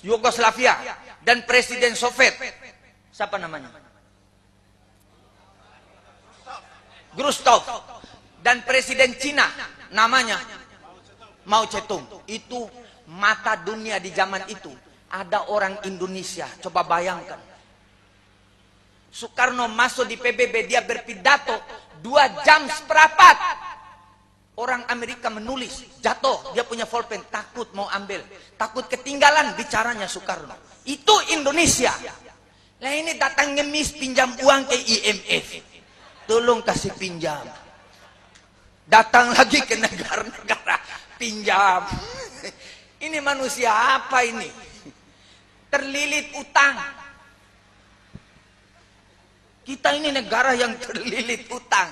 Yugoslavia. Dan presiden Soviet. Siapa namanya? Khrushchev. Dan presiden Cina namanya Mao Zedong. Itu mata dunia di zaman itu. Ada orang Indonesia, coba bayangkan. Soekarno masuk di PBB, dia berpidato 2 jam seperempat. Orang Amerika menulis, jatuh, dia punya pulpen, takut mau ambil, takut ketinggalan bicaranya Soekarno. Itu Indonesia. Nah ini datang ngemis pinjam uang ke IMF. Tolong kasih pinjam. Datang lagi ke negara-negara pinjam. Ini manusia apa ini? Terlilit utang. Kita ini negara yang terlilit utang.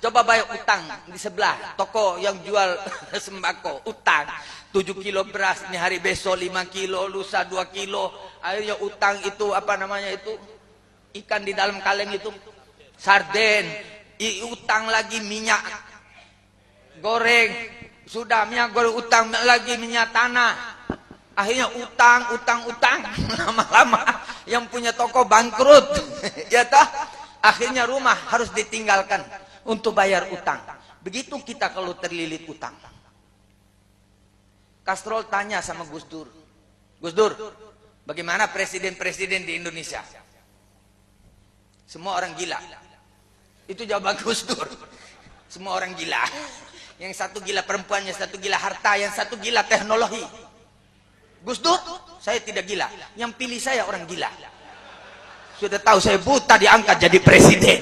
Coba bayar utang di sebelah toko yang jual sembako, utang 7 kilo beras, ini hari besok 5 kilo, lusa 2 kilo. Akhirnya utang itu apa namanya itu? Ikan di dalam kaleng itu. Sarden, utang lagi minyak goreng, sudah minyak goreng, utang lagi minyak tanah. Akhirnya utang, lama-lama yang punya toko bangkrut, ya toh. Akhirnya rumah harus ditinggalkan untuk bayar utang. Begitu kita kalau terlilit utang. Kastrol tanya sama Gus Dur. Gus Dur, bagaimana presiden-presiden di Indonesia? Semua orang gila. Itu jawaban Gus Dur. Semua orang gila. Yang satu gila perempuannya, satu gila harta, yang satu gila teknologi. Gus Dur, saya tidak gila. Yang pilih saya orang gila. Sudah tahu saya buta diangkat jadi presiden.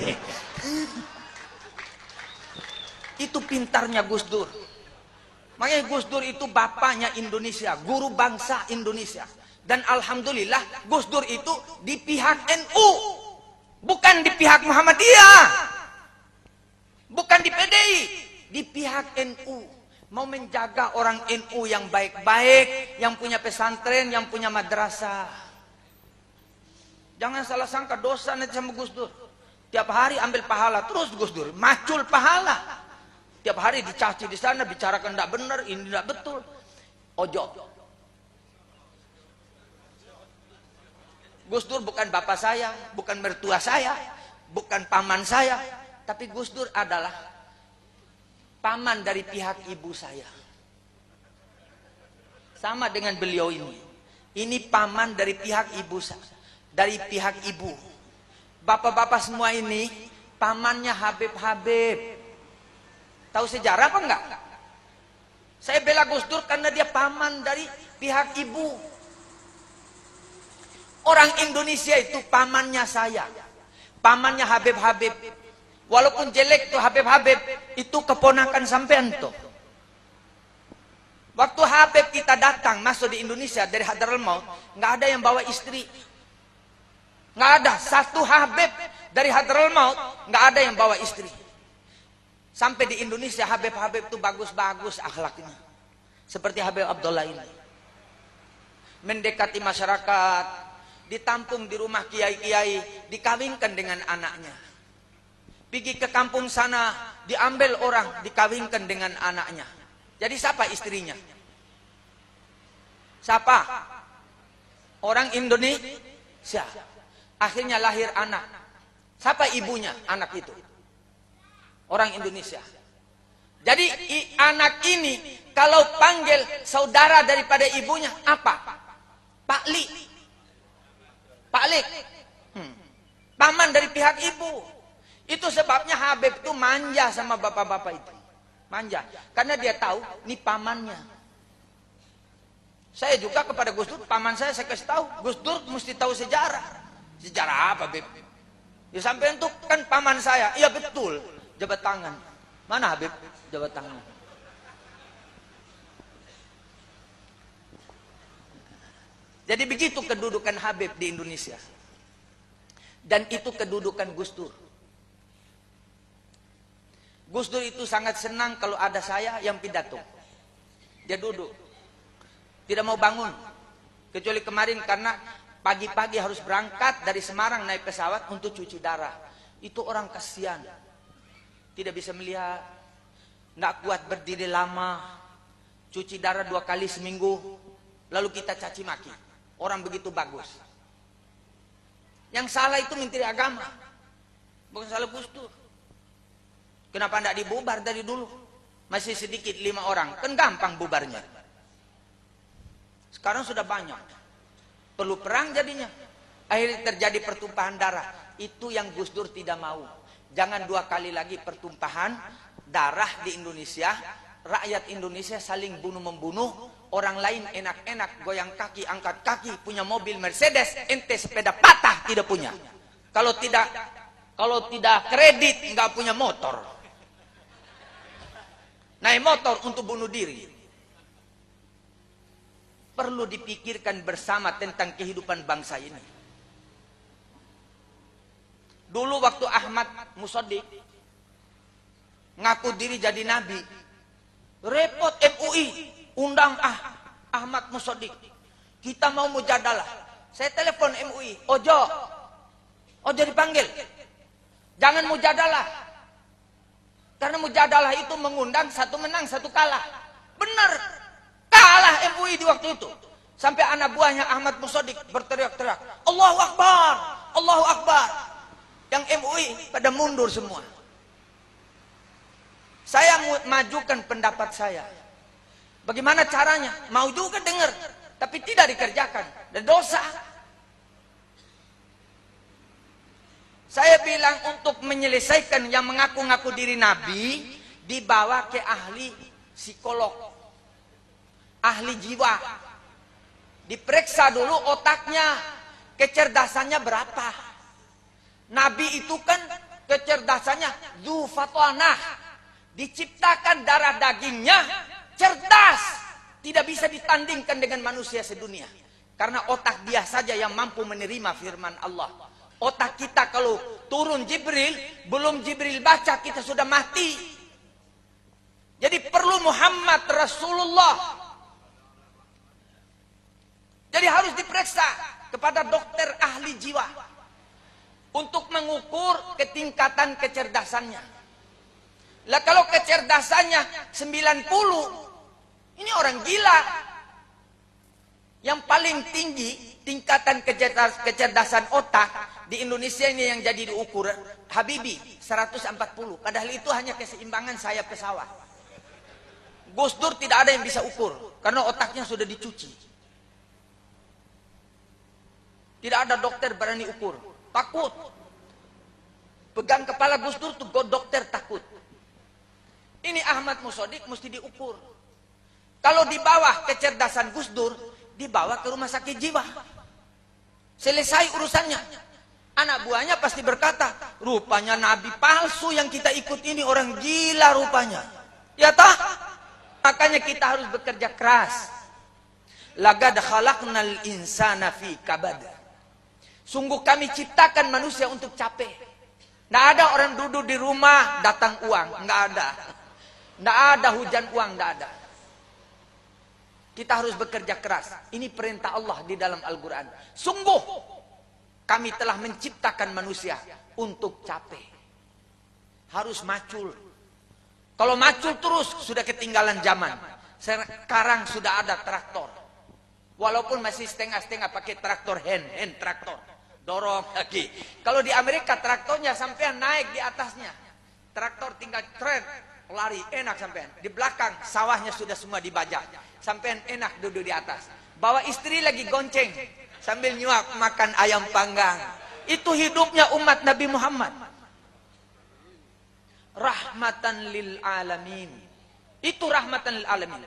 Itu pintarnya Gus Dur. Makanya Gus Dur itu bapaknya Indonesia, guru bangsa Indonesia. Dan alhamdulillah Gus Dur itu di pihak NU, bukan di pihak Muhammadiyah, bukan di PDI, di pihak NU. Mau menjaga orang NU yang baik-baik, yang punya pesantren, yang punya madrasah. Jangan salah sangka dosa nanti sama Gus Dur. Tiap hari ambil pahala terus Gus Dur, macul pahala. Tiap hari dicaci di sana, bicarakan tidak benar, ini tidak betul. Ojo. Gus Dur bukan bapak saya, bukan mertua saya, bukan paman saya, tapi Gus Dur adalah paman dari pihak ibu saya. Sama dengan beliau ini. Ini paman dari pihak ibu saya, dari pihak ibu. Bapak-bapak semua ini pamannya Habib. Tahu sejarah apa enggak? Saya bela Gus Dur karena dia paman dari pihak ibu. Orang Indonesia itu pamannya saya. Pamannya Habib. Walaupun jelek tuh Habib, itu keponakan sampean tuh. Waktu Habib kita datang masuk di Indonesia dari Hadratul Maut, nggak ada yang bawa istri. Nggak ada. Satu Habib dari Hadratul Maut, nggak ada yang bawa istri. Sampai di Indonesia Habib itu bagus-bagus akhlaknya. Seperti Habib Abdullah ini. Mendekati masyarakat, ditampung di rumah kiai-kiai, dikawinkan dengan anaknya. Pergi ke kampung sana, diambil orang, dikawinkan dengan anaknya. Jadi siapa istrinya? Siapa? Orang Indonesia. Akhirnya lahir anak. Siapa ibunya anak itu? Orang Indonesia. Jadi anak ini kalau panggil saudara daripada ibunya apa? Pak Li. Paman dari pihak ibu. Itu sebabnya Habib itu manja sama bapak-bapak itu. Manja. Karena dia tahu ini pamannya. Saya juga kepada Gus Dur, paman saya kasih tahu. Gus Dur mesti tahu sejarah. Sejarah apa, Beb? Ya sampai itu kan paman saya. Iya betul. Jabat tangan. Mana Habib? Jabat tangan. Jadi begitu kedudukan Habib di Indonesia. Dan itu kedudukan Gus Dur. Gus Dur itu sangat senang kalau ada saya yang pidato. Dia duduk. Tidak mau bangun. Kecuali kemarin karena pagi-pagi harus berangkat dari Semarang naik pesawat untuk cuci darah. Itu orang kasihan. Tidak bisa melihat, nggak kuat berdiri lama, cuci darah 2 kali seminggu, lalu kita caci maki. Orang begitu bagus. Yang salah itu Menteri Agama, bukan salah Gus Dur. Kenapa tidak dibubar dari dulu? Masih sedikit 5 orang, kan gampang bubarnya. Sekarang sudah banyak. Perlu perang jadinya. Akhirnya terjadi pertumpahan darah. Itu yang Gus Dur tidak mau. Jangan 2 kali lagi pertumpahan darah di Indonesia. Rakyat Indonesia saling bunuh-membunuh. Orang lain enak-enak goyang kaki, angkat kaki, punya mobil Mercedes, ente sepeda patah tidak punya. Kalau tidak kredit nggak punya motor. Naik motor untuk bunuh diri. Perlu dipikirkan bersama tentang kehidupan bangsa ini. Dulu waktu Ahmad Musaddiq ngaku diri jadi nabi, repot MUI undang Ahmad Musaddiq. Kita mau mujadalah. Saya telepon MUI, ojo dipanggil. Jangan mujadalah. Karena mujadalah itu mengundang satu menang satu kalah. Benar. Kalah MUI di waktu itu. Sampai anak buahnya Ahmad Musaddiq berteriak-teriak, Allahu Akbar, Allahu Akbar. Yang MUI pada mundur semua. Saya majukan pendapat saya. Bagaimana caranya? Mau juga dengar, tapi tidak dikerjakan. Dan dosa. Saya bilang untuk menyelesaikan yang mengaku-ngaku diri Nabi, dibawa ke ahli psikolog, ahli jiwa. Diperiksa dulu otaknya, kecerdasannya berapa. Nabi itu kan kecerdasannya dzufatanah, diciptakan darah dagingnya cerdas, tidak bisa ditandingkan dengan manusia sedunia. Karena otak dia saja yang mampu menerima firman Allah. Otak kita kalau turun Jibril, belum Jibril baca kita sudah mati. Jadi perlu Muhammad Rasulullah. Jadi harus diperiksa kepada dokter ahli jiwa untuk mengukur ketingkatan kecerdasannya. Lah kalau kecerdasannya 90, ini orang gila. Yang paling tinggi tingkatan kecerdasan otak di Indonesia ini yang jadi diukur Habibie 140. Padahal itu hanya keseimbangan sayap pesawat. Gus Dur tidak ada yang bisa ukur karena otaknya sudah dicuci. Tidak ada dokter berani ukur, takut. Pegang kepala Gus Dur tuh dokter takut. Ini Ahmad Musodik mesti diukur. Kalau di bawah kecerdasan Gus Dur, dibawa ke rumah sakit jiwa. Selesai urusannya. Anak buahnya pasti berkata, rupanya nabi palsu yang kita ikut ini orang gila rupanya. Ya tah? Makanya kita harus bekerja keras. Laqad khalaqnal insana fi kabad. Sungguh kami ciptakan manusia untuk capek. Nggak ada orang duduk di rumah datang uang, nggak ada. Nggak ada hujan uang, nggak ada. Kita harus bekerja keras. Ini perintah Allah di dalam Al-Quran. Sungguh kami telah menciptakan manusia untuk capek. Harus macul. Kalau macul terus sudah ketinggalan zaman. Sekarang sudah ada traktor. Walaupun masih setengah-setengah pakai traktor hand traktor. Dorong lagi. Kalau di Amerika traktornya sampean naik di atasnya. Traktor tinggal tren, lari enak sampean. Di belakang sawahnya sudah semua dibajak. Sampean enak duduk di atas. Bawa istri lagi gonceng sambil nyuap makan ayam panggang. Itu hidupnya umat Nabi Muhammad. Rahmatan lil alamin. Itu rahmatan lil alamin.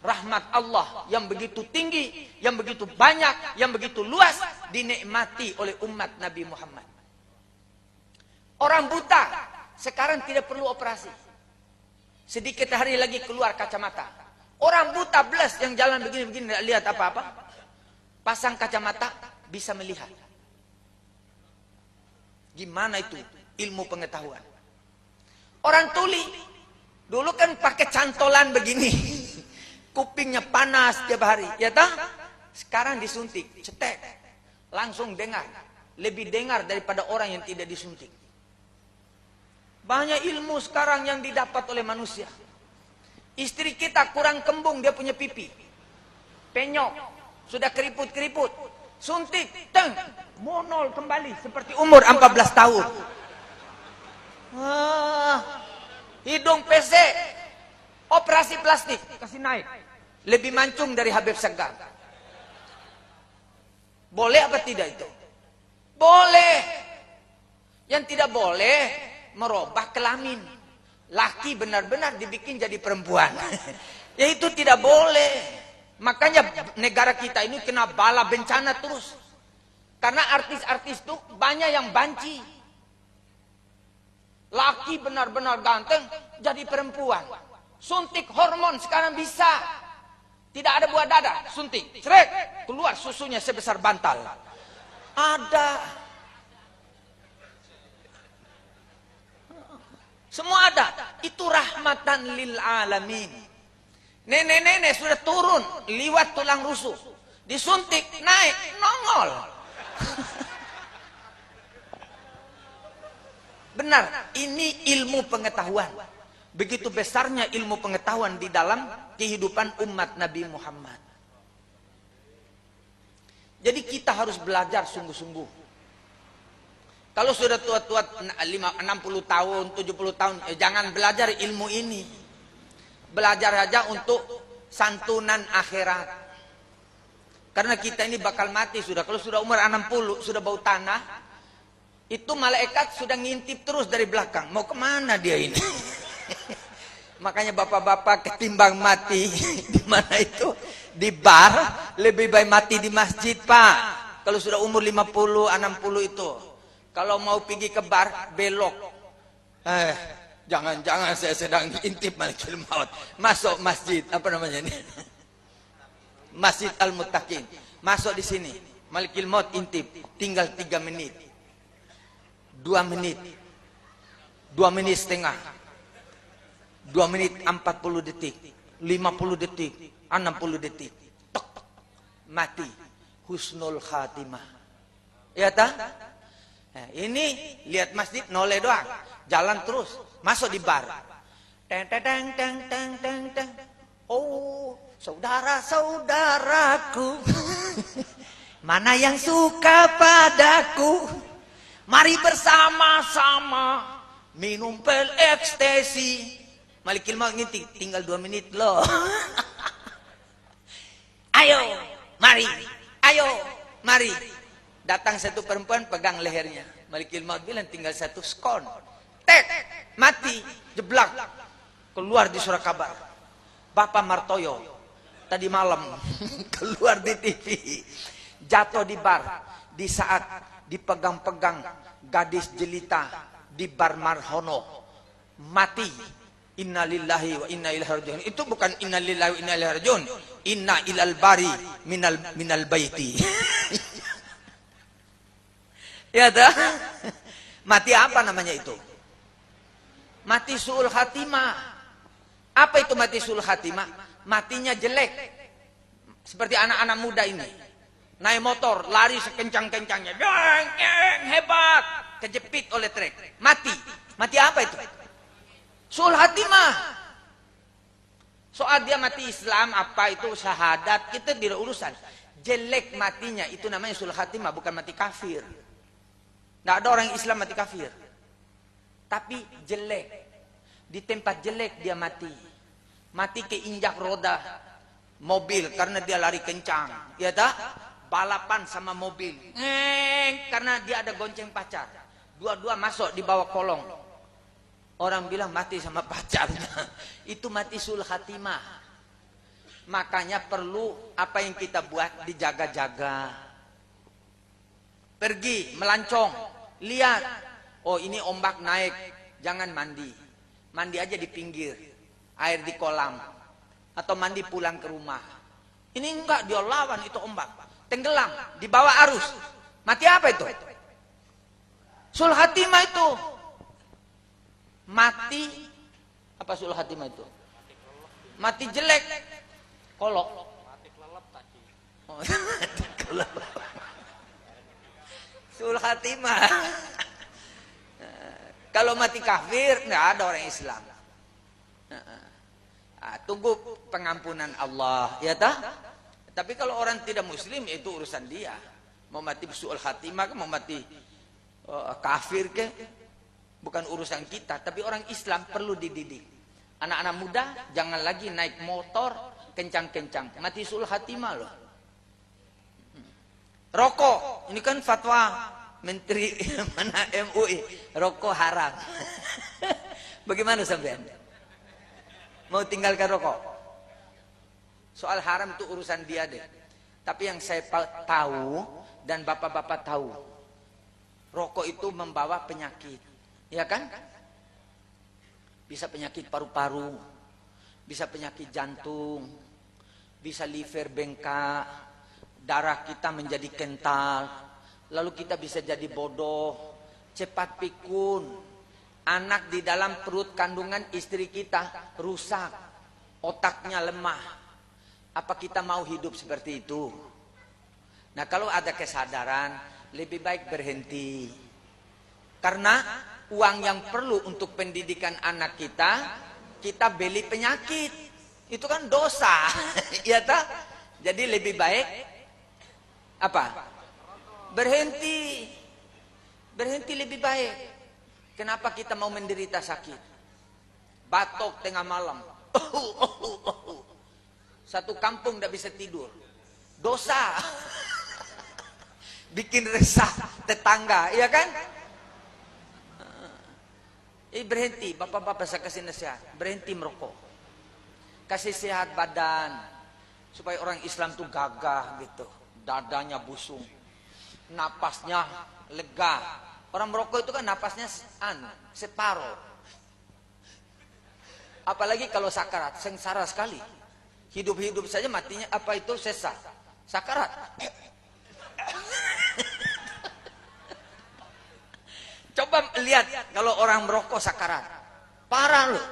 Rahmat Allah yang begitu tinggi, yang begitu banyak, yang begitu luas dinikmati oleh umat Nabi Muhammad. Orang buta sekarang tidak perlu operasi. Sedikit hari lagi keluar kacamata. Orang buta belas yang jalan begini-begini tidak lihat apa-apa, pasang kacamata bisa melihat. Gimana itu ilmu pengetahuan? Orang tuli dulu kan pakai cantolan begini, kupingnya panas tiap hari, ya tak? Sekarang disuntik, cetek, langsung dengar, lebih dengar daripada orang yang tidak disuntik. Banyak ilmu sekarang yang didapat oleh manusia. Istri kita kurang kembung, dia punya pipi penyok, sudah keriput-keriput, suntik, teng, monol kembali seperti umur 14 tahun. Hidung PC, operasi plastik, kasih naik, lebih mancung dari Habib Sagaf. Boleh apa tidak itu? Boleh. Yang tidak boleh merubah kelamin. Laki benar-benar dibikin jadi perempuan. Ya itu tidak boleh. Makanya negara kita ini kena bala bencana terus. Karena artis-artis itu banyak yang banci. Laki benar-benar ganteng jadi perempuan. Suntik hormon sekarang bisa. Tidak ada buah dada, suntik, cerek, keluar susunya sebesar bantal. Ada. Semua ada. Itu rahmatan lil alamin. Nenek-nenek sudah turun, liwat tulang rusuk. Disuntik, naik, nongol. Benar, ini ilmu pengetahuan. Begitu besarnya ilmu pengetahuan di dalam kehidupan umat Nabi Muhammad. Jadi kita harus belajar sungguh-sungguh. Kalau sudah tua-tua 60 tahun, 70 tahun, jangan belajar ilmu ini. Belajar aja untuk santunan akhirat. Karena kita ini bakal mati sudah. Kalau sudah umur 60, sudah bau tanah, itu malaikat sudah ngintip terus dari belakang. Mau kemana dia ini? Makanya bapak-bapak ketimbang mati di mana itu? Di bar, lebih baik mati di masjid, Pak. Kalau sudah umur 50, 60 itu. Kalau mau pergi ke bar, belok. Jangan-jangan saya sedang diintip malaikat maut. Masuk masjid, apa namanya ini? Masjid Al-Muttaqin. Masuk di sini. Malaikat maut intip. Tinggal 3 menit. 2 menit. 2 menit setengah. 2 menit 40 detik. 50 detik. 60 detik. Tok. Mati. Husnul khatimah. Ya tak? Nah, ini lihat masjid noleh doang, jalan terus, masuk di bar. Teng teng teng teng teng teng teng. Oh, saudara-saudaraku, mana yang suka padaku? Mari bersama-sama minum pil ekstasi. Malikil mau ngintik, tinggal 2 menit loh. Ayo, mari, ayo, mari. Datang satu perempuan pegang lehernya. Malikil maut bilang tinggal 1 skon. Tek, mati, jeblak. Keluar di surat kabar. Bapak Martoyo tadi malam keluar di TV. Jatuh di bar di saat dipegang-pegang gadis jelita di bar Marhono. Mati. Innalillahi wa inna ilaihi rajiun. Itu bukan innalillahi wa inna ilaihi rajiun. Inna ilal bari minal baiti. Ya dah. Mati apa namanya itu? Mati su'ul khatimah. Apa itu mati su'ul khatimah? Matinya jelek. Seperti anak-anak muda ini. Naik motor, lari sekencang-kencangnya. Deng, hebat. Kejepit oleh trek. Mati. Mati apa itu? Su'ul khatimah. Soal dia mati Islam, apa itu syahadat, kita tidak urusan. Jelek matinya, itu namanya su'ul khatimah, bukan mati kafir. Tidak ada orang Islam mati kafir. Tapi jelek. Di tempat jelek dia mati. Mati keinjak roda mobil karena dia lari kencang. Ya tak? Balapan sama mobil. Karena dia ada gonceng pacar. Dua-dua masuk di bawah kolong. Orang bilang mati sama pacarnya. Itu mati sul khatimah. Makanya perlu apa yang kita buat dijaga-jaga. Pergi melancong. Lihat, oh ini ombak naik, jangan mandi. Mandi aja di pinggir, air di kolam. Atau mandi pulang ke rumah. Ini enggak, dia lawan itu ombak. Tenggelam, di bawah arus. Mati apa itu? Sul khatimah itu. Mati, apa sul khatimah itu? Mati jelek. Kolok. Mati kelelep tadi. Oh, mati kelelep. Sul khatimah. Kalau mati kafir, nggak ada orang Islam. Tunggu pengampunan Allah, ya tak? Tapi kalau orang tidak Muslim, itu urusan dia. Mau mati sul khatimah, mau mati kafir ke, bukan urusan kita. Tapi orang Islam perlu dididik. Anak-anak muda jangan lagi naik motor kencang-kencang, mati sul khatimah loh. Rokok, ini kan fatwa Menteri mana MUI, rokok haram. Bagaimana sampean? Mau tinggalkan rokok? Soal haram itu urusan dia deh. Tapi yang saya tahu dan bapak-bapak tahu, rokok itu membawa penyakit, ya kan? Bisa penyakit paru-paru, bisa penyakit jantung, bisa liver bengkak, darah kita menjadi kental, lalu kita bisa jadi bodoh, cepat pikun, anak di dalam perut kandungan istri kita rusak, otaknya lemah. Apa kita mau hidup seperti itu? Nah, kalau ada kesadaran, lebih baik berhenti. Karena uang yang perlu untuk pendidikan anak kita, kita beli penyakit. Itu kan dosa. Ya tak? Jadi lebih baik apa? Berhenti. Berhenti lebih baik. Kenapa kita mau menderita sakit? Batuk tengah malam. Satu kampung tidak bisa tidur. Dosa. Bikin resah tetangga, iya kan? Berhenti, bapak-bapak saya kasih nasihat. Berhenti merokok. Kasih sehat badan. Supaya orang Islam tuh gagah gitu. Dadanya busung. Napasnya lega. Orang merokok itu kan napasnya separuh. Apalagi kalau sakarat, sengsara sekali. Hidup-hidup saja matinya apa itu sesat. Sakarat. Coba lihat kalau orang merokok sakarat. Parah loh.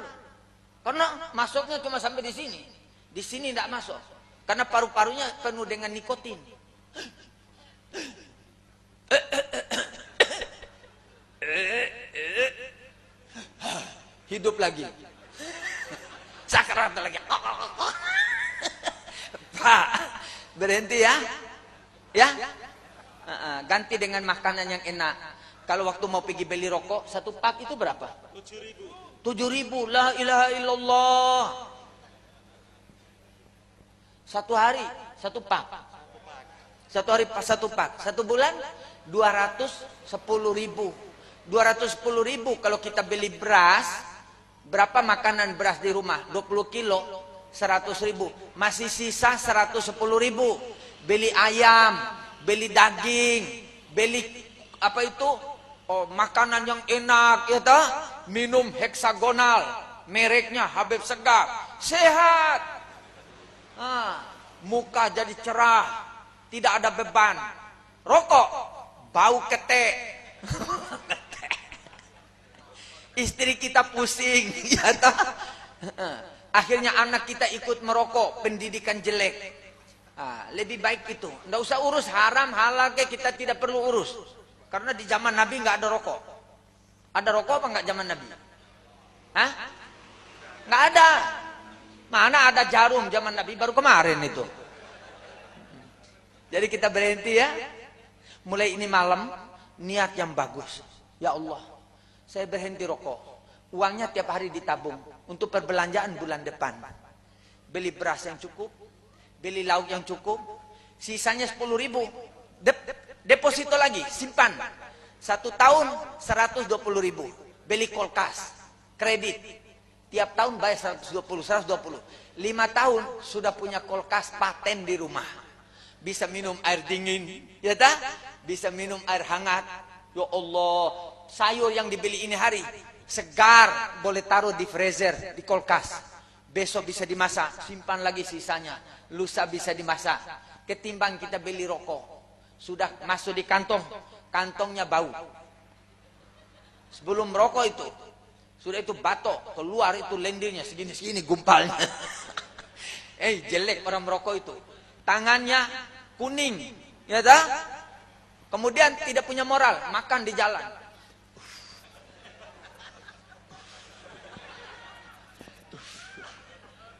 Karena masuknya cuma sampai di sini. Di sini tidak masuk. Karena paru-parunya penuh dengan nikotin. Hidup lagi. Sakarat lagi. Pak, berhenti ya. Ya. Ganti dengan makanan yang enak. Kalau waktu mau pergi beli rokok, satu pak itu berapa? 7.000. 7.000. La ilaha illallah. Satu hari, satu pak. Satu hari satu pak. Satu bulan, 210.000. 210.000 kalau kita beli beras. Berapa makanan beras di rumah? 20 kilo, 100.000. Masih sisa 110.000. Beli ayam, beli daging, beli apa itu? Oh, makanan yang enak, ya toh? Minum heksagonal, mereknya Habib Segaf, sehat. Muka jadi cerah, tidak ada beban. Rokok, bau ketek. Istri kita pusing, ya toh? Akhirnya anak kita ikut merokok, pendidikan jelek. Lebih baik itu. Nggak usah urus haram, halal, kita tidak perlu urus. Karena di zaman Nabi nggak ada rokok. Ada rokok apa nggak zaman Nabi? Hah? Nggak ada. Mana ada jarum zaman Nabi baru kemarin itu. Jadi kita berhenti ya. Mulai ini malam niat yang bagus. Ya Allah, saya berhenti rokok. Uangnya tiap hari ditabung untuk perbelanjaan bulan depan. Beli beras yang cukup, beli lauk yang cukup, sisanya 10.000. Deposito lagi, simpan. 1 tahun 120.000. Beli kulkas, kredit. Tiap tahun bayar 120. 5 tahun sudah punya kulkas paten di rumah. Bisa minum air dingin, ya tak? Bisa minum air hangat. Ya Allah, sayur yang dibeli ini hari segar, boleh taruh di freezer, di kulkas. Besok bisa dimasak, simpan lagi sisanya. Lusa bisa dimasak. Ketimbang kita beli rokok. Sudah masuk di kantong, kantongnya bau. Sebelum merokok itu, sudah itu batok, keluar itu lendirnya segini-segini gumpalnya. Jelek orang merokok itu. Tangannya kuning, ya tak? Kemudian tidak punya moral, makan di jalan.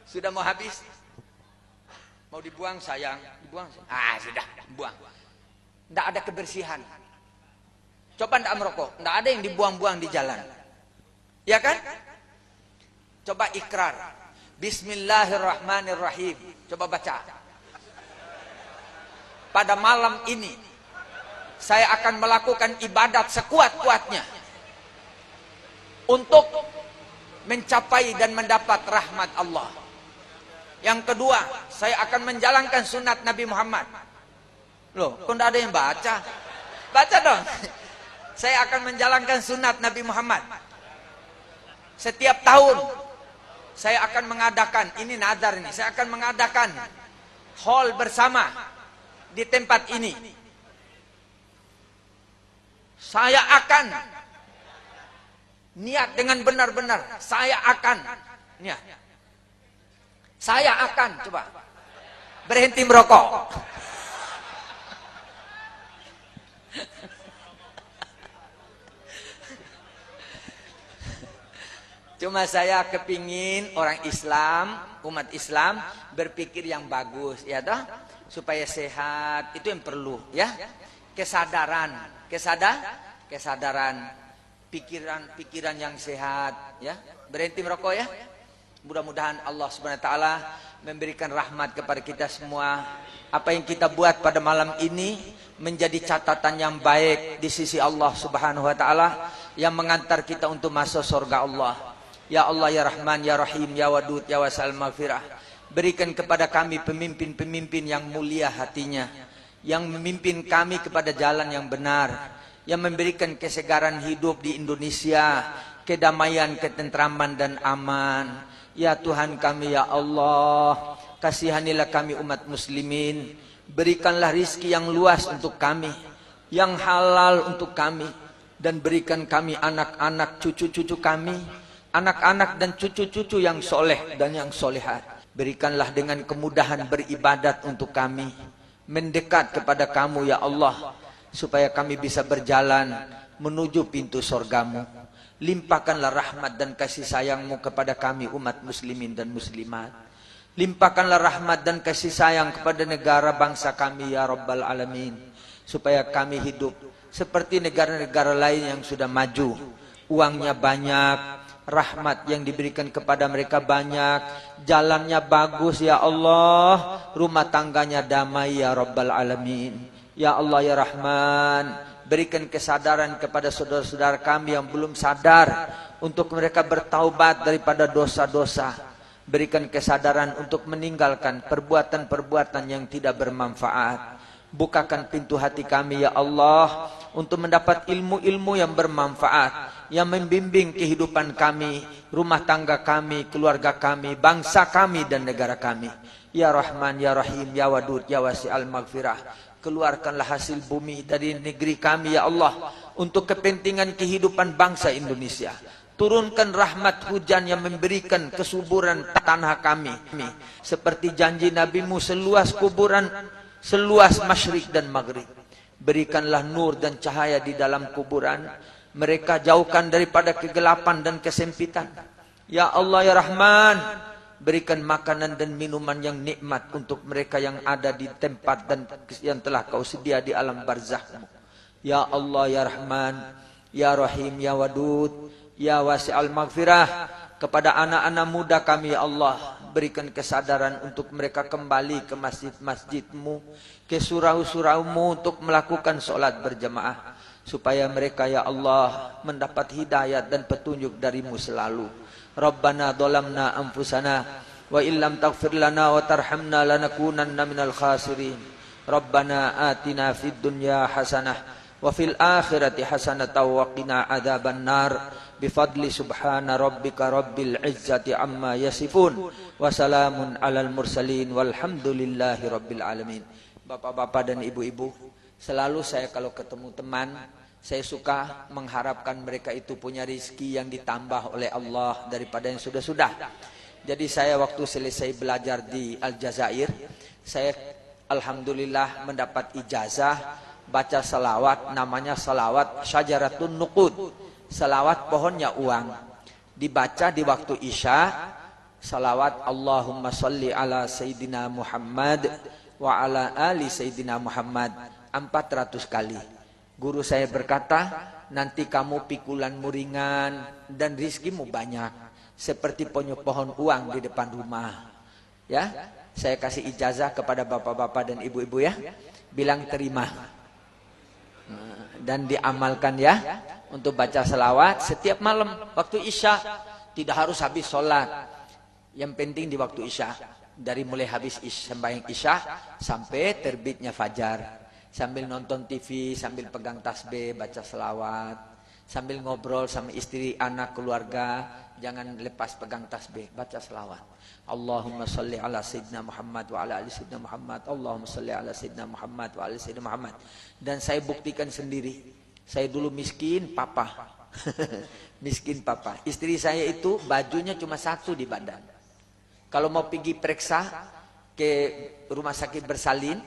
Sudah mau habis, mau dibuang sayang, dibuang. Sudah, buang. Tidak ada kebersihan. Coba tidak merokok, tidak ada yang dibuang-buang di jalan. Ya kan? Coba ikrar. Bismillahirrahmanirrahim. Coba baca. Pada malam ini saya akan melakukan ibadat sekuat-kuatnya untuk mencapai dan mendapat rahmat Allah. Yang kedua, saya akan menjalankan sunat Nabi Muhammad. Loh, kok tidak ada yang baca? Baca dong. Saya akan menjalankan sunat Nabi Muhammad. Setiap tahun saya akan mengadakan, ini nazar ini, saya akan mengadakan haul bersama di tempat ini. Saya akan niat dengan benar-benar, saya akan niat. Saya akan coba berhenti merokok. Cuma saya kepingin orang Islam, umat Islam berpikir yang bagus, ya toh, supaya sehat. Itu yang perlu, ya. Kesadaran kesadaran, pikiran yang sehat, ya. Berhenti merokok ya. Mudah-mudahan Allah Subhanahu wa taala memberikan rahmat kepada kita semua. Apa yang kita buat pada malam ini menjadi catatan yang baik di sisi Allah Subhanahu wa taala yang mengantar kita untuk masuk surga Allah. Ya Allah ya Rahman ya Rahim ya Wadud ya Wasi'al Maghfirah. Berikan kepada kami pemimpin-pemimpin yang mulia hatinya, yang memimpin kami kepada jalan yang benar, yang memberikan kesegaran hidup di Indonesia, kedamaian, ketentraman dan aman. Ya Tuhan kami ya Allah, kasihanilah kami umat muslimin, berikanlah rizki yang luas untuk kami, yang halal untuk kami, dan berikan kami anak-anak cucu-cucu kami, anak-anak dan cucu-cucu yang soleh dan yang solehat. Berikanlah dengan kemudahan beribadat untuk kami, mendekat kepada kamu ya Allah, supaya kami bisa berjalan menuju pintu surgamu. Limpahkanlah rahmat dan kasih sayangmu kepada kami umat muslimin dan muslimat. Limpahkanlah rahmat dan kasih sayang kepada negara bangsa kami ya Rabbal Alamin, supaya kami hidup seperti negara-negara lain yang sudah maju. Uangnya banyak, rahmat yang diberikan kepada mereka banyak, jalannya bagus ya Allah, rumah tangganya damai ya Rabbal Alamin. Ya Allah ya Rahman, berikan kesadaran kepada saudara-saudara kami yang belum sadar untuk mereka bertaubat daripada dosa-dosa. Berikan kesadaran untuk meninggalkan perbuatan-perbuatan yang tidak bermanfaat. Bukakan pintu hati kami ya Allah untuk mendapat ilmu-ilmu yang bermanfaat, yang membimbing kehidupan kami, rumah tangga kami, keluarga kami, bangsa kami dan negara kami. Ya Rahman ya Rahim ya Wadud ya Wasi'al Maghfirah. Keluarkanlah hasil bumi dari negeri kami ya Allah untuk kepentingan kehidupan bangsa Indonesia. Turunkan rahmat hujan yang memberikan kesuburan tanah kami, seperti janji Nabi-Mu, seluas kuburan, seluas masyrik dan maghrib. Berikanlah nur dan cahaya di dalam kuburan mereka, jauhkan daripada kegelapan dan kesempitan. Ya Allah ya Rahman, berikan makanan dan minuman yang nikmat untuk mereka yang ada di tempat dan yang telah Kau sedia di alam barzakh-Mu. Ya Allah ya Rahman, ya Rahim ya Wadud ya Wasi'al Maghfirah. Kepada anak-anak muda kami ya Allah, berikan kesadaran untuk mereka kembali ke masjid-masjid-Mu, ke surau-surau-Mu untuk melakukan sholat berjamaah, supaya mereka ya Allah mendapat hidayat dan petunjuk dari-Mu selalu. Rabbana dhalamna anfusana wa illam taghfir lana wa tarhamna lanakunanna minal khasirin. Rabbana atina fid dunya hasanah wa fil akhirati hasanatan wa qina adzaban nar. Bifadli subhana rabbika rabbil izzati amma yasifun wa salamun alal mursalin walhamdulillahi rabbil alamin. Bapak-bapak dan ibu-ibu, selalu saya kalau ketemu teman, saya suka mengharapkan mereka itu punya rizki yang ditambah oleh Allah daripada yang sudah-sudah. Jadi saya waktu selesai belajar di Aljazair, saya alhamdulillah mendapat ijazah baca salawat, namanya salawat Syajaratun Nuqud, salawat pohonnya uang. Dibaca di waktu Isya, salawat Allahumma salli ala Sayyidina Muhammad wa ala ali Sayyidina Muhammad 400 kali. Guru saya berkata, nanti kamu pikulanmu ringan dan rizkimu banyak, seperti pohon uang di depan rumah. Ya, saya kasih ijazah kepada bapak-bapak dan ibu-ibu ya, bilang terima dan diamalkan ya, untuk baca selawat setiap malam waktu Isya. Tidak harus habis sholat, yang penting di waktu Isya, dari mulai habis sembahyang Isya sampai terbitnya fajar. Sambil nonton TV, sambil pegang tasbih, baca selawat, sambil ngobrol sama istri, anak, keluarga, jangan lepas pegang tasbih, baca selawat. Allahumma salli ala Sayyidina Muhammad wa ala ali Sayyidina Muhammad. Allahumma salli ala Sayyidina Muhammad wa ala ali Sayyidina Muhammad. Dan saya buktikan sendiri, saya dulu miskin papa. Miskin papa. Istri saya itu bajunya cuma satu di badan. Kalau mau pergi periksa ke rumah sakit bersalin,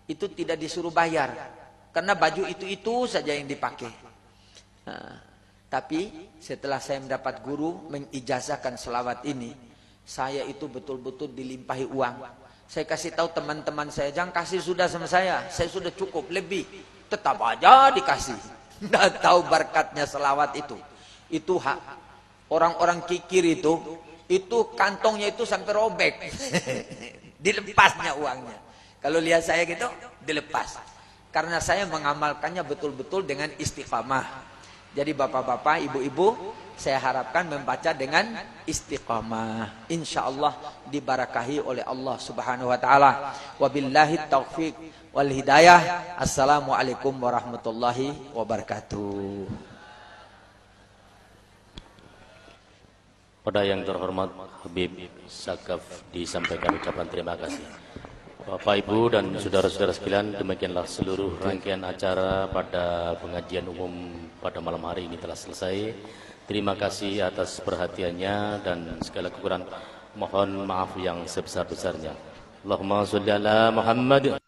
itu tidak disuruh bayar, karena baju itu saja yang dipakai. Nah, tapi setelah saya mendapat guru mengijazahkan selawat ini, saya itu betul-betul dilimpahi uang. Saya kasih tahu teman-teman saya, jangan kasih sudah sama saya sudah cukup, lebih tetap aja dikasih. Nggak tahu berkatnya selawat itu. Itu hak. Orang-orang kikir itu kantongnya itu sampai robek. Dilepasnya uangnya. Kalau lihat saya gitu, dilepas. Karena saya mengamalkannya betul-betul dengan istiqamah. Jadi bapak-bapak, ibu-ibu, saya harapkan membaca dengan istiqamah. Insyaallah diberkahi oleh Allah Subhanahu wa taala. Wabillahi taufiq wal hidayah. Assalamualaikum warahmatullahi wabarakatuh. Pada yang terhormat Habib Sakaf disampaikan ucapan terima kasih. Bapak, Ibu, dan saudara-saudara sekalian, demikianlah seluruh rangkaian acara pada pengajian umum pada malam hari ini telah selesai. Terima kasih atas perhatiannya dan segala kekurangan mohon maaf yang sebesar-besarnya. Allahumma sholli ala Muhammad.